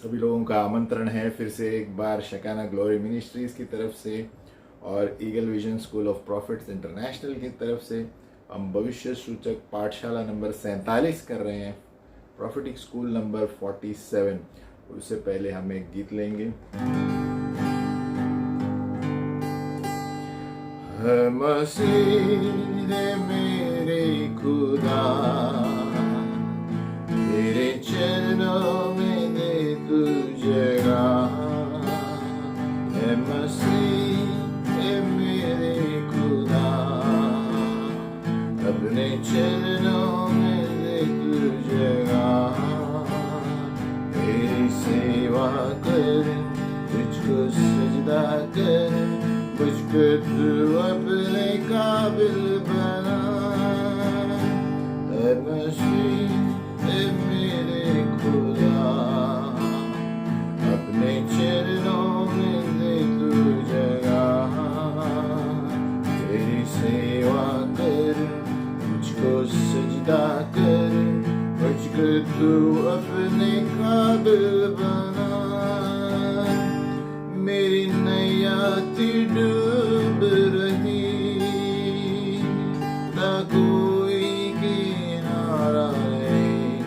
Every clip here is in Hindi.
सभी लोगों का आमंत्रण है फिर से एक बार शकाना ग्लोरी मिनिस्ट्रीज़ की तरफ से और eagle vision school of profits international की तरफ से हम भविष्य सूचक पाठशाला नंबर 47 कर रहे हैं, प्रॉफिटिक स्कूल नंबर 47। उससे पहले हम एक गीत लेंगे। है मसीह मेरे खुदा, तेरे चरणों में दे तू जगह। है मसीह मेरे खुदा, अपने चरणों में दे तू जगह। तेरी सेवा कर, तुझको सजदा कर, मुझको तू अपने काबिल बना। है मसीह मेरे खुदा, अपने चरणों में दे तू जगह। तेरी सेवा कर, मुझको सजदा कर, मुझको तू अपने काबिल बना। मेरी नैया थी डूब रही, ना कोई किनारा नहीं।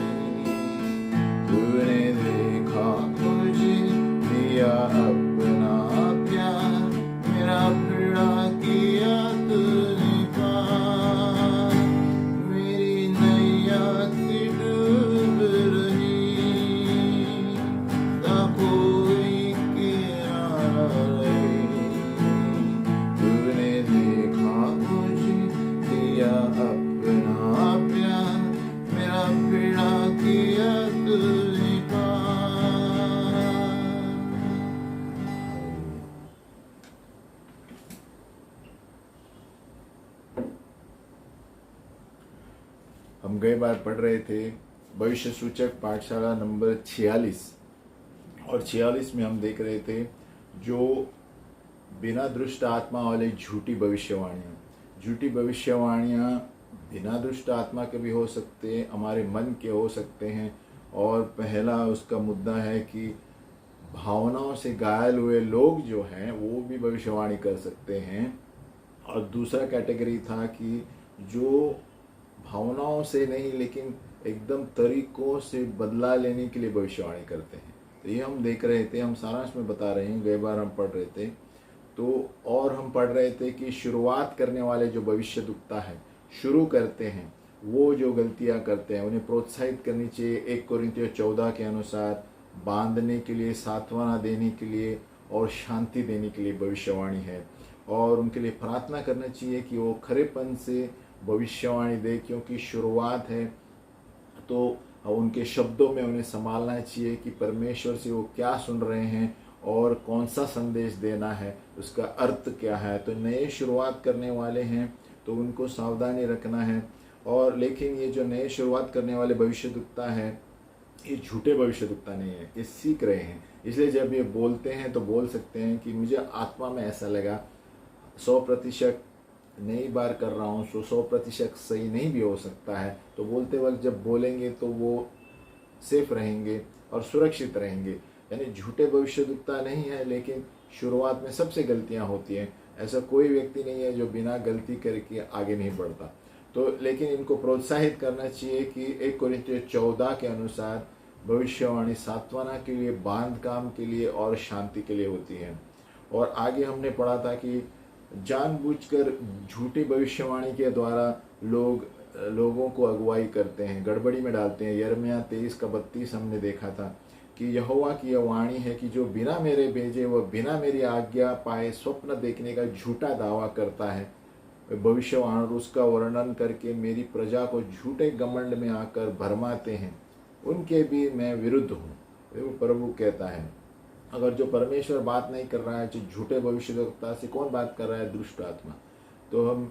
तूने देखा मुझे, दिया अपना प्यार, मेरा पीड़ा किया तूने पार। मेरी नैया थी डूब रही, ना कोई किनारा नहीं। तूने देखा मुझे, दिया अपना प्यार, मेरा पीड़ा किया तूने पार। हम गए बार पढ़ रहे थे भविष्य सूचक पाठशाला नंबर 46 और 46 में हम देख रहे थे जो बिना दुष्ट आत्मा वाले झूठी भविष्यवाणियाँ। झूठी भविष्यवाणियाँ बिना दुष्ट आत्मा के भी हो सकते हैं, हमारे मन के हो सकते हैं। और पहला उसका मुद्दा है कि भावनाओं से घायल हुए लोग जो हैं वो भी भविष्यवाणी कर सकते हैं। और दूसरा कैटेगरी था कि जो भावनाओं से नहीं लेकिन एकदम तरीकों से बदला लेने के लिए भविष्यवाणी करते हैं। तो ये हम देख रहे थे, हम सारांश में बता रहे हैं, गए बार हम पढ़ रहे थे। तो और हम पढ़ रहे थे कि शुरुआत करने वाले जो भविष्यद्वक्ता है, शुरू करते हैं, वो जो गलतियां करते हैं उन्हें प्रोत्साहित करनी चाहिए। 1 कोरिन्थियों 14 के अनुसार बांधने के लिए, सांत्वना देने के लिए और शांति देने के लिए भविष्यवाणी है। और उनके लिए प्रार्थना करना चाहिए कि वो खरेपन से भविष्यवाणी दे, क्योंकि शुरुआत है। तो उनके शब्दों में उन्हें संभालना चाहिए कि परमेश्वर से वो क्या सुन रहे हैं और कौन सा संदेश देना है, उसका अर्थ क्या है। तो नए शुरुआत करने वाले हैं तो उनको सावधानी रखना है। और लेकिन ये जो नए शुरुआत करने वाले भविष्यद्वक्ता है, ये झूठे भविष्यद्वक्ता नहीं है, ये सीख रहे हैं। इसलिए जब ये बोलते हैं तो बोल सकते हैं कि मुझे आत्मा में ऐसा लगा। 100% नई बार कर रहा हूँ, 100% सही नहीं भी हो सकता है। तो बोलते वक्त जब बोलेंगे तो वो सेफ रहेंगे और सुरक्षित रहेंगे। यानी झूठे भविष्यद्वक्ता नहीं है, लेकिन शुरुआत में सबसे गलतियां होती हैं। ऐसा कोई व्यक्ति नहीं है जो बिना गलती करके आगे नहीं बढ़ता। तो लेकिन इनको प्रोत्साहित करना चाहिए कि 1 कोरिन्थियों 14 के अनुसार भविष्यवाणी सांत्वना के लिए, बांध काम के लिए और शांति के लिए होती है। और आगे हमने पढ़ा था कि जानबूझकर झूठी भविष्यवाणी के द्वारा लोगों को अगुवाई करते हैं, गड़बड़ी में डालते हैं। यिर्मयाह 23:32 हमने देखा था कि यहोवा की यह वाणी है कि जो बिना मेरे भेजे वह बिना मेरी आज्ञा पाए स्वप्न देखने का झूठा दावा करता है। भविष्यवाणी उसका वर्णन करके मेरी प्रजा को झूठे घमंड में आकर भरमाते हैं, उनके भी मैं विरुद्ध हूँ, प्रभु कहता है। अगर जो परमेश्वर बात नहीं कर रहा है, जो झूठे भविष्यद्वक्ता से कौन बात कर रहा है? दुष्ट आत्मा। तो हम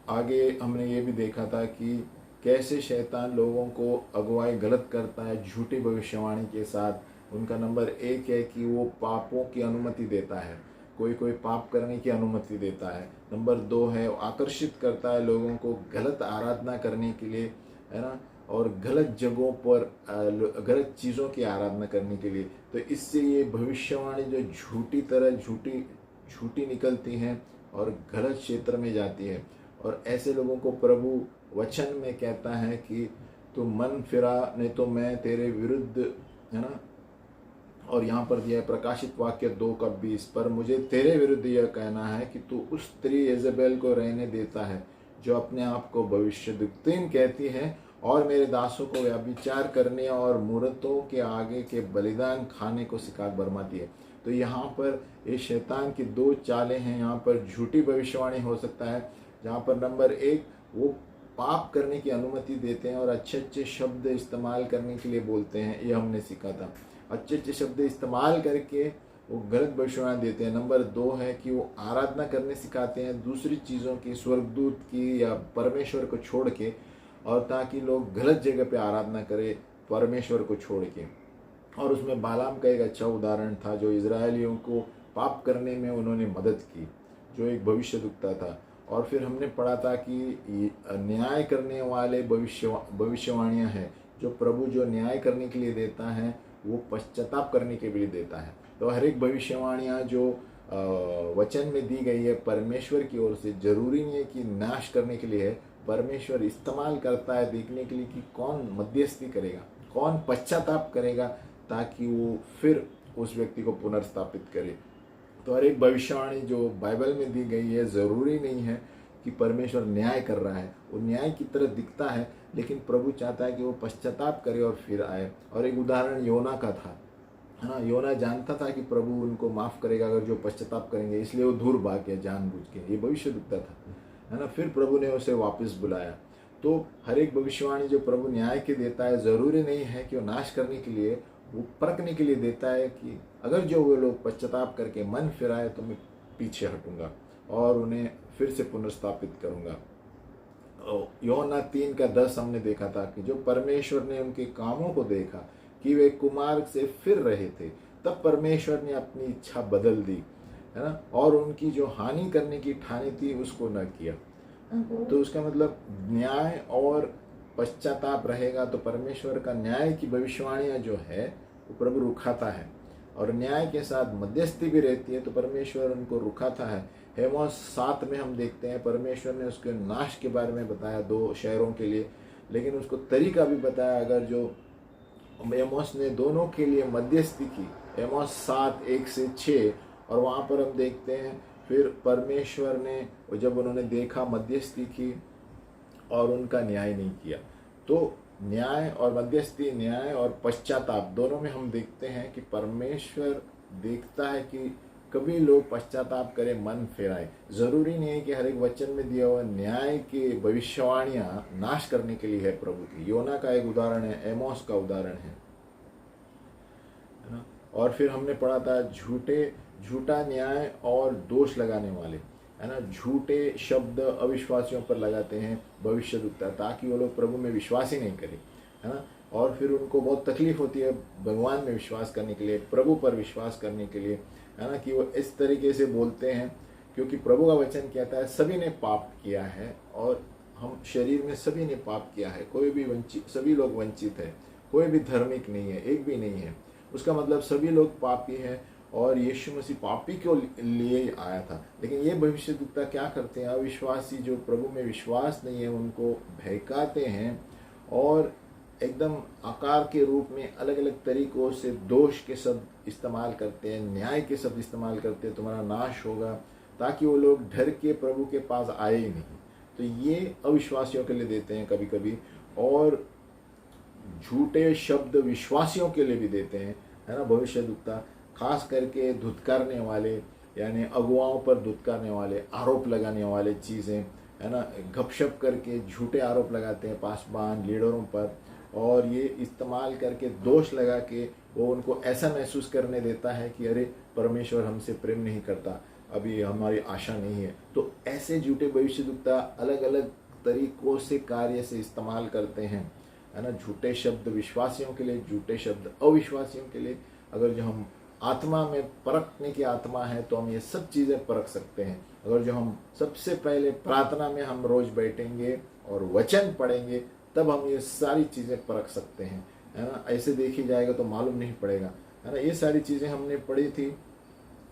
आगे हमने ये भी देखा था कि कैसे शैतान लोगों को अगुवाई गलत करता है झूठी भविष्यवाणी के साथ। उनका नंबर 1 है कि वो पापों की अनुमति देता है, कोई पाप करने की अनुमति देता है। नंबर 2 है आकर्षित करता है लोगों को गलत आराधना करने के लिए, है ना। और गलत जगहों पर गलत चीज़ों की आराधना करने के लिए। तो इससे ये भविष्यवाणी जो झूठी निकलती हैं और गलत क्षेत्र में जाती है। और ऐसे लोगों को प्रभु वचन में कहता है कि तू मन फिरा, नहीं तो मैं तेरे विरुद्ध, है ना। और यहाँ पर दिया है प्रकाशित वाक्य 2:20, पर मुझे तेरे विरुद्ध यह कहना है कि तू उस स्त्री इजेबेल को रहने देता है जो अपने आप को भविष्यद्वक्ता कहती है और मेरे दासों को व्यभिचार करने और मूर्तों के आगे के बलिदान खाने को सिखा बरमाती है। तो यहाँ पर ये शैतान की दो चालें हैं। यहाँ पर झूठी भविष्यवाणी हो सकता है, जहाँ पर नंबर 1 वो पाप करने की अनुमति देते हैं और अच्छे अच्छे शब्द इस्तेमाल करने के लिए बोलते हैं। ये हमने सीखा था, अच्छे अच्छे शब्द इस्तेमाल करके वो गलत भविष्यवाणी देते हैं। नंबर 2 है कि वो आराधना करने सिखाते हैं दूसरी चीज़ों की, स्वर्गदूत की या परमेश्वर को छोड़ के, और ताकि लोग गलत जगह पे आराधना करें परमेश्वर को छोड़ के। और उसमें बालाम का एक अच्छा उदाहरण था, जो इजरायलियों को पाप करने में उन्होंने मदद की, जो एक भविष्यद्वक्ता था। और फिर हमने पढ़ा था कि न्याय करने वाले भविष्यवाणियाँ हैं, जो प्रभु जो न्याय करने के लिए देता है वो पश्चाताप करने के लिए देता है। तो हर एक भविष्यवाणियाँ जो वचन में दी गई है परमेश्वर की ओर से, जरूरी नहीं है कि नाश करने के लिए है। परमेश्वर इस्तेमाल करता है देखने के लिए कि कौन मध्यस्थी करेगा, कौन पश्चाताप करेगा, ताकि वो फिर उस व्यक्ति को पुनर्स्थापित करे। तो हर एक भविष्यवाणी जो बाइबल में दी गई है, ज़रूरी नहीं है कि परमेश्वर न्याय कर रहा है। वो न्याय की तरह दिखता है, लेकिन प्रभु चाहता है कि वो पश्चाताप करे और फिर आए। और एक उदाहरण योना का था, है ना। योना जानता था कि प्रभु उनको माफ़ करेगा अगर जो पश्चाताप करेंगे, इसलिए वो दूर भाग गया जानबूझ के। ये भविष्यद्वक्ता था, है ना। फिर प्रभु ने उसे वापस बुलाया। तो हर एक भविष्यवाणी जो प्रभु न्याय के देता है, ज़रूरी नहीं है कि वो नाश करने के लिए, वो परखने के लिए देता है कि अगर जो वो लोग पश्चाताप करके मन फिराए तो मैं पीछे हटूंगा और उन्हें फिर से पुनर्स्थापित करूंगा। योना 3:10 हमने देखा था कि जो परमेश्वर ने उनके कामों को देखा कि वे कुमार्ग से फिर रहे थे, तब परमेश्वर ने अपनी इच्छा बदल दी, है ना, और उनकी जो हानि करने की ठानी थी उसको न किया। तो उसका मतलब न्याय और पश्चाताप रहेगा तो परमेश्वर का न्याय की भविष्यवाणियाँ जो है वो प्रभु रुखाता है, और न्याय के साथ मध्यस्थी भी रहती है तो परमेश्वर उनको रुखाता है। हेमोस 7 में हम देखते हैं परमेश्वर ने उसके नाश के बारे में बताया 2 शहरों के लिए, लेकिन उसको तरीका भी बताया। अगर जो हेमोस ने दोनों के लिए मध्यस्थी की, हेमोस 7:1-6, और वहाँ पर हम देखते हैं फिर परमेश्वर ने जब उन्होंने देखा मध्यस्थी की और उनका न्याय नहीं किया। तो न्याय और मध्यस्थी, न्याय और पश्चाताप दोनों में हम देखते हैं कि परमेश्वर देखता है कि कभी लोग पश्चाताप करें, मन फेराए। जरूरी नहीं है कि हर एक वचन में दिया हुआ न्याय के भविष्यवाणियाँ नाश करने के लिए है प्रभु की। योना का एक उदाहरण है, एमोस का उदाहरण है ना। और फिर हमने पढ़ा था झूठा न्याय और दोष लगाने वाले, है ना। झूठे शब्द अविश्वासियों पर लगाते हैं भविष्यद्वक्ता, ताकि वो लोग प्रभु में विश्वास ही नहीं करें, है ना। और फिर उनको बहुत तकलीफ होती है भगवान में विश्वास करने के लिए, प्रभु पर विश्वास करने के लिए, है ना, कि वो इस तरीके से बोलते हैं, क्योंकि प्रभु का वचन कहता है सभी ने पाप किया है, और हम शरीर में सभी ने पाप किया है, कोई भी वंचित, सभी लोग वंचित है, कोई भी धार्मिक नहीं है, एक भी नहीं है। उसका मतलब सभी लोग पापी हैं और यीशु मसीह पापी के लिए आया था। लेकिन ये भविष्यद्वक्ता क्या करते हैं, अविश्वासी जो प्रभु में विश्वास नहीं है उनको बहकाते हैं और एकदम आकार के रूप में अलग अलग तरीकों से दोष के शब्द इस्तेमाल करते हैं, न्याय के शब्द इस्तेमाल करते हैं, तुम्हारा नाश होगा, ताकि वो लोग डर के प्रभु के पास आए ही नहीं। तो ये अविश्वासियों के लिए देते हैं कभी कभी, और झूठे शब्द विश्वासियों के लिए भी देते हैं, है ना, भविष्यद्वक्ता। खास करके धुतकारने वाले, यानी अगुवाओं पर धुतकारने वाले, आरोप लगाने वाले चीज़ें, है ना, गपशप करके झूठे आरोप लगाते हैं पासवान लीडरों पर, और ये इस्तेमाल करके दोष लगा के वो उनको ऐसा महसूस करने देता है कि अरे परमेश्वर हमसे प्रेम नहीं करता, अभी हमारी आशा नहीं है। तो ऐसे झूठे भविष्यद्वक्ता अलग अलग तरीकों से कार्य से इस्तेमाल करते हैं, है ना। झूठे शब्द विश्वासियों के लिए, झूठे शब्द अविश्वासियों के लिए। अगर जो हम आत्मा में परखने की आत्मा है तो हम ये सब चीज़ें परख सकते हैं। अगर जो हम सबसे पहले प्रार्थना में हम रोज बैठेंगे और वचन पढ़ेंगे तब हम ये सारी चीज़ें परख सकते हैं, है ना। ऐसे देखी जाएगा तो मालूम नहीं पड़ेगा, है ना। ये सारी चीज़ें हमने पढ़ी थी,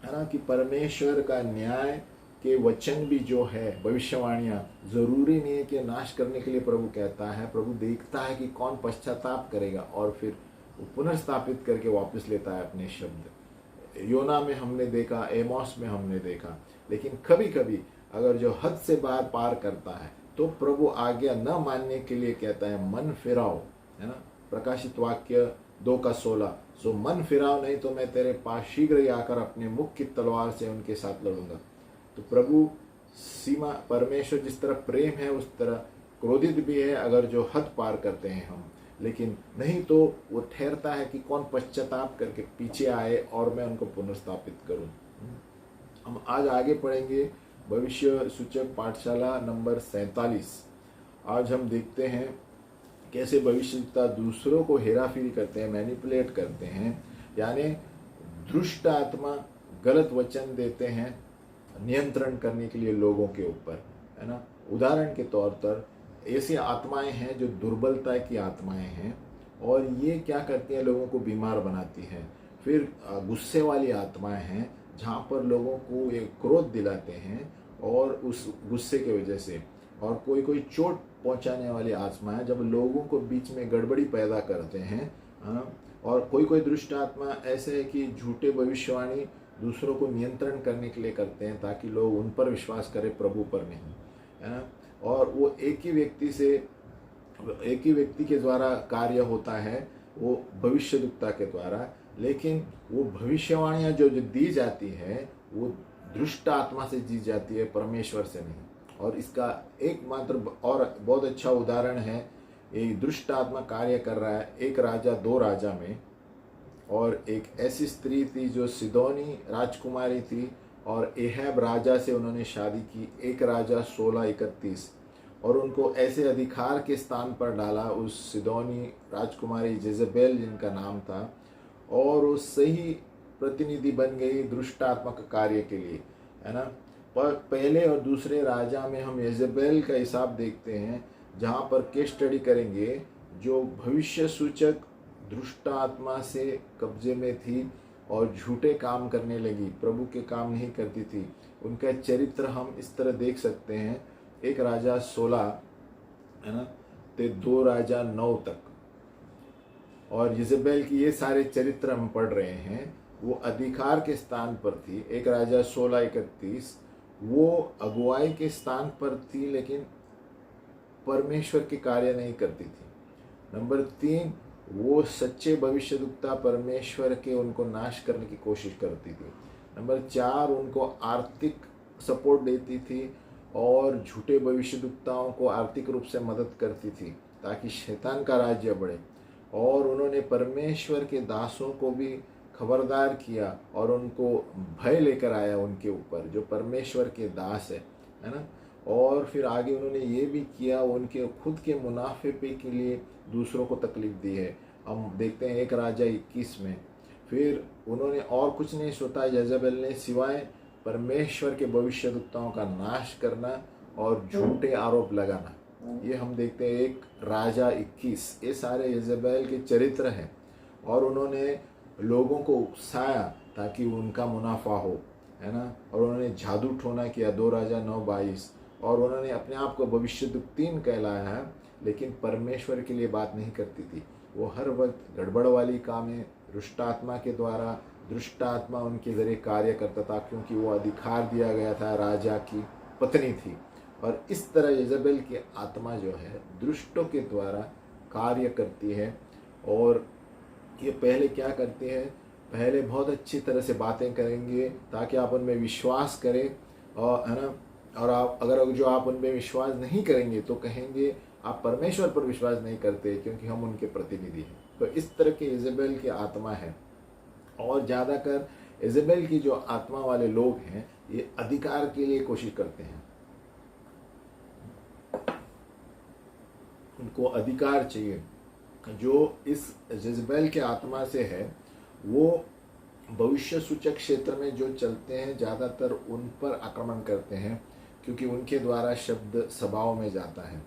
है ना, कि परमेश्वर का न्याय के वचन भी जो है, भविष्यवाणियाँ, जरूरी नहीं है कि नाश करने के लिए प्रभु कहता है। प्रभु देखता है कि कौन पश्चाताप करेगा और फिर वो पुनर्स्थापित करके वापस लेता है अपने शब्द। योना में हमने देखा, एमोस में हमने देखा। लेकिन कभी कभी अगर जो हद से बाहर पार करता है तो प्रभु आज्ञा न मानने के लिए कहता है मन फिराओ, है ना। प्रकाशित वाक्य 2:16, सो मन फिराओ नहीं तो मैं तेरे पास शीघ्र ही आकर अपने मुख की तलवार से उनके साथ लड़ूंगा। तो प्रभु सीमा, परमेश्वर जिस तरह प्रेम है उस तरह क्रोधित भी है अगर जो हद पार करते हैं हम। लेकिन नहीं तो वो ठहरता है कि कौन पश्चाताप करके पीछे आए और मैं उनको पुनर्स्थापित करूं। हम आज आगे पढ़ेंगे भविष्य सूचक पाठशाला नंबर 47। आज हम देखते हैं कैसे भविष्यवक्ता दूसरों को हेराफेरी करते हैं, मैनिपुलेट करते हैं, यानी दुष्ट आत्मा गलत वचन देते हैं नियंत्रण करने के लिए लोगों के ऊपर, है ना। उदाहरण के तौर पर ऐसी आत्माएं हैं जो दुर्बलता की आत्माएं हैं और ये क्या करती हैं, लोगों को बीमार बनाती हैं। फिर गुस्से वाली आत्माएं हैं जहाँ पर लोगों को ये क्रोध दिलाते हैं और उस गुस्से की वजह से, और कोई कोई चोट पहुंचाने वाली आत्माएं जब लोगों को बीच में गड़बड़ी पैदा करते हैं। और कोई कोई दुष्ट आत्मा ऐसे है कि झूठे भविष्यवाणी दूसरों को नियंत्रण करने के लिए करते हैं ताकि लोग उन पर विश्वास करें, प्रभु पर नहीं, है ना। और वो एक ही व्यक्ति के द्वारा कार्य होता है, वो भविष्यद्वक्ता के द्वारा। लेकिन वो भविष्यवाणियाँ जो दी जाती है वो दुष्ट आत्मा से दी जाती है, परमेश्वर से नहीं। और इसका एकमात्र और बहुत अच्छा उदाहरण है, ये दुष्ट आत्मा कार्य कर रहा है 1 राजा 2 राजा में। और एक ऐसी स्त्री थी जो सिदोनी राजकुमारी थी और एहब राजा से उन्होंने शादी की, 1 राजा 16:31। और उनको ऐसे अधिकार के स्थान पर डाला, उस सिदोनी राजकुमारी जेजेबेल जिनका नाम था, और वो सही प्रतिनिधि बन गई दुष्ट आत्मा का कार्य के लिए, है ना। पर पहले और दूसरे राजा में हम येजेबेल का हिसाब देखते हैं, जहाँ पर केस स्टडी करेंगे, जो भविष्य सूचक दुष्ट आत्मा से कब्जे में थी और झूठे काम करने लगी, प्रभु के काम नहीं करती थी। उनका चरित्र हम इस तरह देख सकते हैं, 1 राजा 16, है ना, ते 2 राजा 9 तक। और येजेबेल की ये सारे चरित्र हम पढ़ रहे हैं। वो अधिकार के स्थान पर थी, 1 राजा 16:31। वो अगुवाई के स्थान पर थी लेकिन परमेश्वर के कार्य नहीं करती थी। नंबर 3, वो सच्चे भविष्यद्वक्ता परमेश्वर के उनको नाश करने की कोशिश करती थी। नंबर 4, उनको आर्थिक सपोर्ट देती थी और झूठे भविष्यद्वक्ताओं को आर्थिक रूप से मदद करती थी ताकि शैतान का राज्य बढ़े। और उन्होंने परमेश्वर के दासों को भी खबरदार किया और उनको भय लेकर आया उनके ऊपर, जो परमेश्वर के दास है ना। और फिर आगे उन्होंने ये भी किया, उनके खुद के मुनाफे पे के लिए दूसरों को तकलीफ दी है। हम देखते हैं 1 राजा 21 में। फिर उन्होंने और कुछ नहीं सोचा येजेबेल ने, सिवाय परमेश्वर के भविष्यद्वक्ताओं का नाश करना और झूठे आरोप लगाना। ये हम देखते हैं 1 राजा 21। ये सारे येजेबेल के चरित्र हैं। और उन्होंने लोगों को उकसाया ताकि उनका मुनाफा हो, है ना। और उन्होंने जादू टोना किया, 2 राजा 9:22। और उन्होंने अपने आप को भविष्यद्वक्तीन कहलाया है लेकिन परमेश्वर के लिए बात नहीं करती थी। वो हर वक्त गड़बड़ वाली कामें दुष्ट आत्मा के द्वारा, दुष्ट आत्मा उनके जरिए कार्य करता था क्योंकि वो अधिकार दिया गया था, राजा की पत्नी थी। और इस तरह येजेबेल की आत्मा जो है दुष्टों के द्वारा कार्य करती है। और ये पहले क्या करते हैं, पहले बहुत अच्छी तरह से बातें करेंगे ताकि आप उनमें विश्वास करें, और है ना। और आप आप उनमें विश्वास नहीं करेंगे तो कहेंगे आप परमेश्वर पर विश्वास नहीं करते क्योंकि हम उनके प्रतिनिधि हैं। तो इस तरह के येजेबेल की आत्मा है। और ज़्यादातर येजेबेल की जो आत्मा वाले लोग हैं ये अधिकार के लिए कोशिश करते हैं, उनको अधिकार चाहिए। जो इस येजेबेल के आत्मा से है वो भविष्य सूचक क्षेत्र में जो चलते हैं ज़्यादातर उन पर आक्रमण करते हैं क्योंकि उनके द्वारा शब्द सभाओं में जाता है।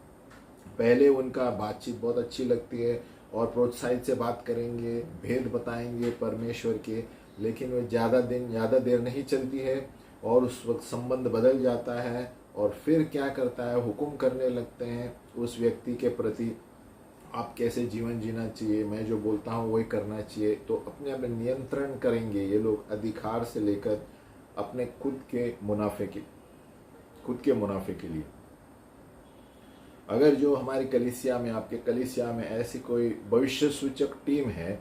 पहले उनका बातचीत बहुत अच्छी लगती है और प्रोत्साहित से बात करेंगे, भेद बताएंगे परमेश्वर के, लेकिन वो ज़्यादा देर नहीं चलती है और उस वक्त संबंध बदल जाता है और फिर क्या करता है, हुक्म करने लगते हैं उस व्यक्ति के प्रति, आप कैसे जीवन जीना चाहिए, मैं जो बोलता हूँ वही करना चाहिए। तो अपने आप नियंत्रण करेंगे ये लोग, अधिकार से लेकर अपने खुद के मुनाफे के लिए। अगर जो हमारी कलीसिया में, आपके कलीसिया में ऐसी कोई भविष्य सूचक टीम है,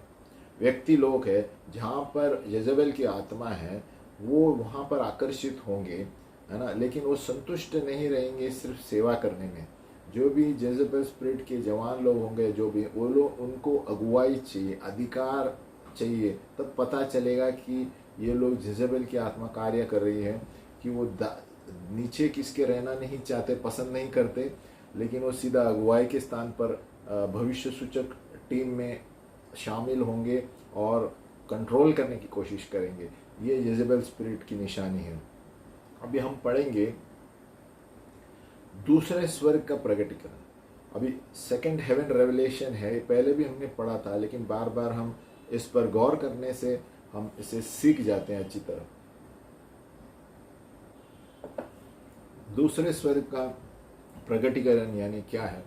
व्यक्ति लोग है जहाँ पर जेजबेल की आत्मा है, वो वहाँ पर आकर्षित होंगे, है ना, लेकिन वो संतुष्ट नहीं रहेंगे सिर्फ सेवा करने में। जो भी जेजबेल स्पिरिट के जवान लोग होंगे, जो भी वो लोग, उनको अगुवाई चाहिए, अधिकार चाहिए, तब पता चलेगा कि ये लोग जेजबेल की आत्मा कार्य कर रही है, कि वो नीचे किसके रहना नहीं चाहते, पसंद नहीं करते, लेकिन वो सीधा अगुवाई के स्थान पर भविष्य सूचक टीम में शामिल होंगे और कंट्रोल करने की कोशिश करेंगे। ये जेजबेल स्पिरिट की निशानी है। अभी हम पढ़ेंगे दूसरे स्वर्ग का प्रकटीकरण। अभी सेकंड हेवन रेवलेशन है, पहले भी हमने पढ़ा था, लेकिन बार बार हम इस पर गौर करने से हम इसे सीख जाते हैं अच्छी तरह। दूसरे स्वर्ग का प्रकटीकरण यानी क्या है?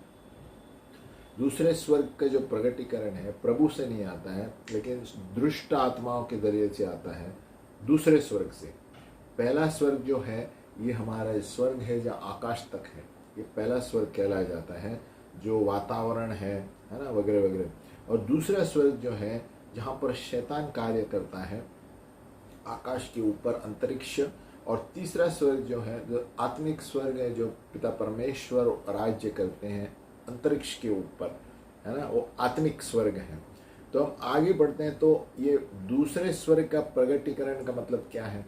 दूसरे स्वर्ग का जो प्रकटीकरण है प्रभु से नहीं आता है, लेकिन दुष्ट आत्माओं के जरिए से आता है दूसरे स्वर्ग से। पहला स्वर्ग जो है ये हमारा स्वर्ग है जहाँ आकाश तक है, ये पहला स्वर्ग कहलाया जाता है, जो वातावरण है ना, वगैरह वगैरह। और दूसरा स्वर्ग जो है जहाँ पर शैतान कार्य करता है, आकाश के ऊपर अंतरिक्ष। और तीसरा स्वर्ग जो है, जो आत्मिक स्वर्ग है, जो पिता परमेश्वर राज्य करते हैं अंतरिक्ष के ऊपर, है ना, वो आत्मिक स्वर्ग है। तो हम आगे बढ़ते हैं। तो ये दूसरे स्वर्ग का प्रगटीकरण का मतलब क्या है?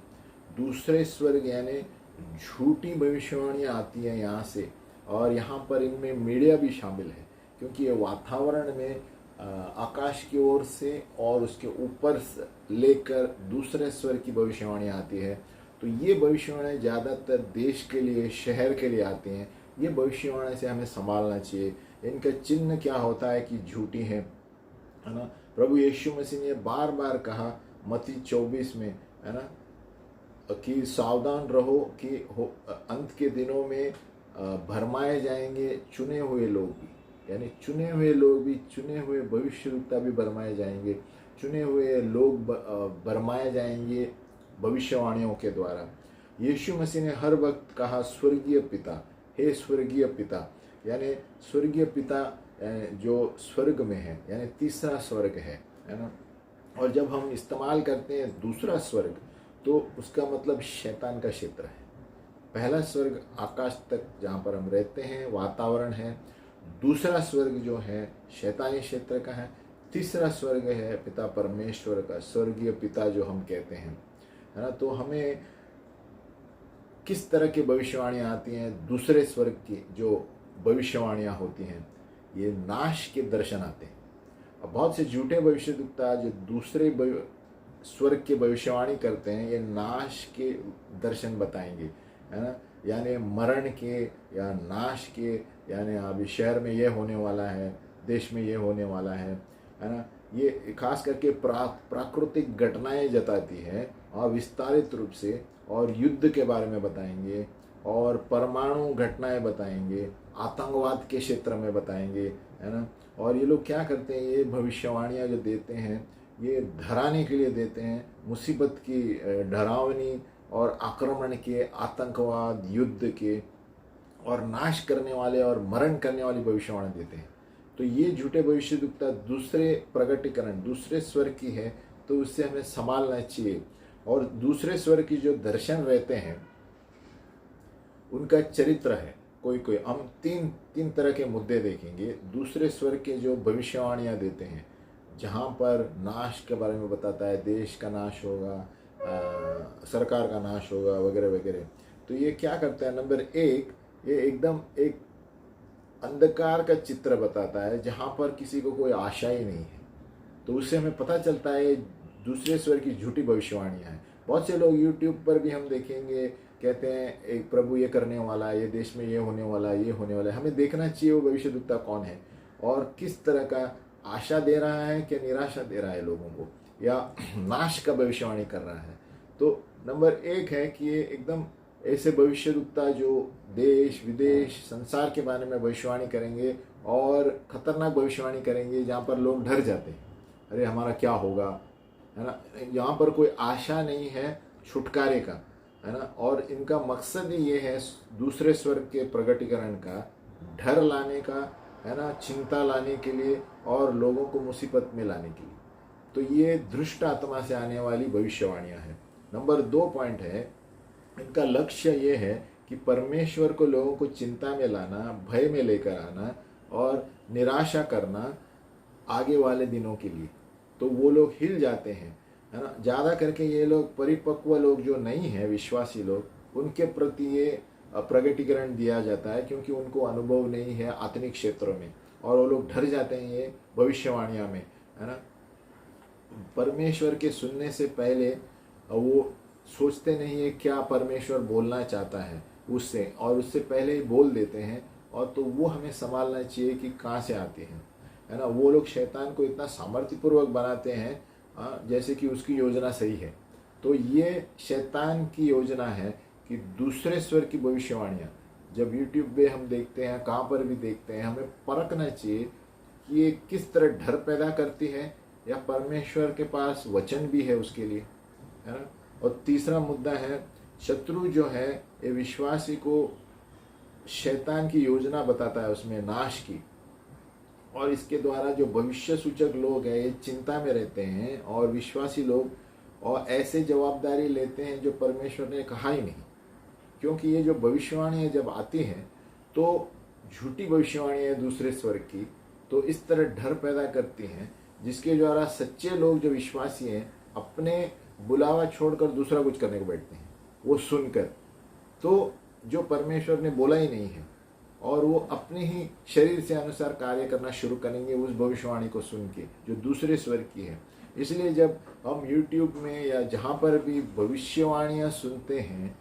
दूसरे स्वर्ग यानी झूठी भविष्यवाणियाँ आती हैं यहाँ से, और यहाँ पर इनमें मीडिया भी शामिल है, क्योंकि ये वातावरण में आकाश की ओर से और उसके ऊपर लेकर दूसरे स्वर्ग की भविष्यवाणियाँ आती है। तो ये भविष्यवाणी ज़्यादातर देश के लिए, शहर के लिए आती हैं। ये भविष्यवाणी से हमें संभालना चाहिए। इनका चिन्ह क्या होता है कि झूठी है ना। प्रभु यीशु मसीह ने बार बार कहा मत्ती 24 में, है ना, कि सावधान रहो कि अंत के दिनों में भरमाए जाएंगे चुने हुए लोग भी, यानी चुने हुए लोग भी, चुने हुए भविष्यवक्ता भी भरमाए जाएंगे, चुने हुए लोग भरमाए जाएंगे भविष्यवाणियों के द्वारा। यीशु मसीह ने हर वक्त कहा स्वर्गीय पिता, हे स्वर्गीय पिता, यानी स्वर्गीय पिता जो स्वर्ग में है, यानी तीसरा स्वर्ग है ना। और जब हम इस्तेमाल करते हैं दूसरा स्वर्ग, तो उसका मतलब शैतान का क्षेत्र है। पहला स्वर्ग आकाश तक जहाँ पर हम रहते हैं, वातावरण है। दूसरा स्वर्ग जो है शैतानी क्षेत्र का है। तीसरा स्वर्ग है पिता परमेश्वर का, स्वर्गीय पिता जो हम कहते हैं, है ना। तो हमें किस तरह की भविष्यवाणियाँ आती हैं? दूसरे स्वर्ग की जो भविष्यवाणियाँ होती हैं, ये नाश के दर्शन आते हैं। अब बहुत से झूठे भविष्यवक्ता जो दूसरे स्वर्ग की भविष्यवाणी करते हैं, ये नाश के दर्शन बताएंगे, है ना, यानी मरण के या नाश के, यानी अभी शहर में ये होने वाला है, देश में ये होने वाला है ना। ये खास करके प्राकृतिक घटनाएं जताती है और विस्तारित रूप से, और युद्ध के बारे में बताएंगे, और परमाणु घटनाएं बताएंगे, आतंकवाद के क्षेत्र में बताएंगे, है ना। और ये लोग क्या करते हैं, ये भविष्यवाणियाँ जो देते हैं, ये डराने के लिए देते हैं, मुसीबत की, डरावनी और आक्रमण के, आतंकवाद, युद्ध के, और नाश करने वाले और मरण करने वाली भविष्यवाणी देते हैं। तो ये झूठे भविष्यवक्ता दूसरे प्रगटीकरण, दूसरे स्वर्ग की है, तो उससे हमें संभालना चाहिए। और दूसरे स्वर्ग की जो दर्शन रहते हैं, उनका चरित्र है कोई हम तीन तरह के मुद्दे देखेंगे। दूसरे स्वर्ग के जो भविष्यवाणियाँ देते हैं, जहाँ पर नाश के बारे में बताता है, देश का नाश होगा, सरकार का नाश होगा, वगैरह वगैरह। तो ये क्या करता है? नंबर एक, ये एकदम एक अंधकार का चित्र बताता है, जहाँ पर किसी को कोई आशा ही नहीं है। तो उससे हमें पता चलता है दूसरे स्वर की झूठी भविष्यवाणियाँ हैं। बहुत से लोग यूट्यूब पर भी हम देखेंगे, कहते हैं एक प्रभु ये करने वाला है, ये देश में ये होने वाला है, ये होने वाला है। हमें देखना चाहिए वो भविष्यद्वक्ता कौन है और किस तरह का आशा दे रहा है कि निराशा दे रहा है लोगों को, या नाश का भविष्यवाणी कर रहा है। तो नंबर 1 है कि ये एकदम ऐसे भविष्यद्वक्ता जो देश विदेश संसार के बारे में भविष्यवाणी करेंगे और खतरनाक भविष्यवाणी करेंगे जहाँ पर लोग डर जाते हैं, अरे हमारा क्या होगा, है ना। यहाँ पर कोई आशा नहीं है छुटकारे का, है ना। और इनका मकसद ही ये है दूसरे स्वर्ग के प्रगटीकरण का, डर लाने का, है ना, चिंता लाने के लिए और लोगों को मुसीबत में लाने के लिए। तो ये दुष्ट आत्मा से आने वाली भविष्यवाणियाँ हैं। नंबर 2 पॉइंट है, इनका लक्ष्य ये है कि परमेश्वर को लोगों को चिंता में लाना, भय में लेकर आना और निराशा करना आगे वाले दिनों के लिए। तो वो लोग हिल जाते हैं, है ना। ज़्यादा करके ये लोग परिपक्व लोग जो नहीं हैं, विश्वासी लोग, उनके प्रति ये प्रगटीकरण दिया जाता है क्योंकि उनको अनुभव नहीं है आत्मिक क्षेत्रों में और वो लोग डर जाते हैं ये भविष्यवाणियाँ में, है ना। परमेश्वर के सुनने से पहले वो सोचते नहीं है क्या परमेश्वर बोलना चाहता है उससे, और उससे पहले ही बोल देते हैं। और तो वो हमें संभालना चाहिए कि कहाँ से आती है ना। वो लोग शैतान को इतना सामर्थ्यपूर्वक बनाते हैं जैसे कि उसकी योजना सही है। तो ये शैतान की योजना है कि दूसरे स्वर की भविष्यवाणियाँ जब यूट्यूब पे हम देखते हैं, कहाँ पर भी देखते हैं, हमें परखना चाहिए कि ये किस तरह डर पैदा करती है या परमेश्वर के पास वचन भी है उसके लिए, है ना। और तीसरा मुद्दा है, शत्रु जो है ये विश्वासी को शैतान की योजना बताता है उसमें नाश की, और इसके द्वारा जो भविष्य सूचक लोग हैं ये चिंता में रहते हैं और विश्वासी लोग और ऐसे जवाबदारी लेते हैं जो परमेश्वर ने कहा ही नहीं। क्योंकि ये जो भविष्यवाणी जब आती हैं तो झूठी भविष्यवाणी है दूसरे स्वर्ग की, तो इस तरह डर पैदा करती हैं जिसके द्वारा सच्चे लोग जो विश्वासी हैं अपने बुलावा छोड़कर दूसरा कुछ करने को बैठते हैं वो सुनकर, तो जो परमेश्वर ने बोला ही नहीं है, और वो अपने ही शरीर से अनुसार कार्य करना शुरू करेंगे उस भविष्यवाणी को सुन के जो दूसरे स्वर की है। इसलिए जब हम YouTube में या जहाँ पर भी भविष्यवाणियाँ सुनते हैं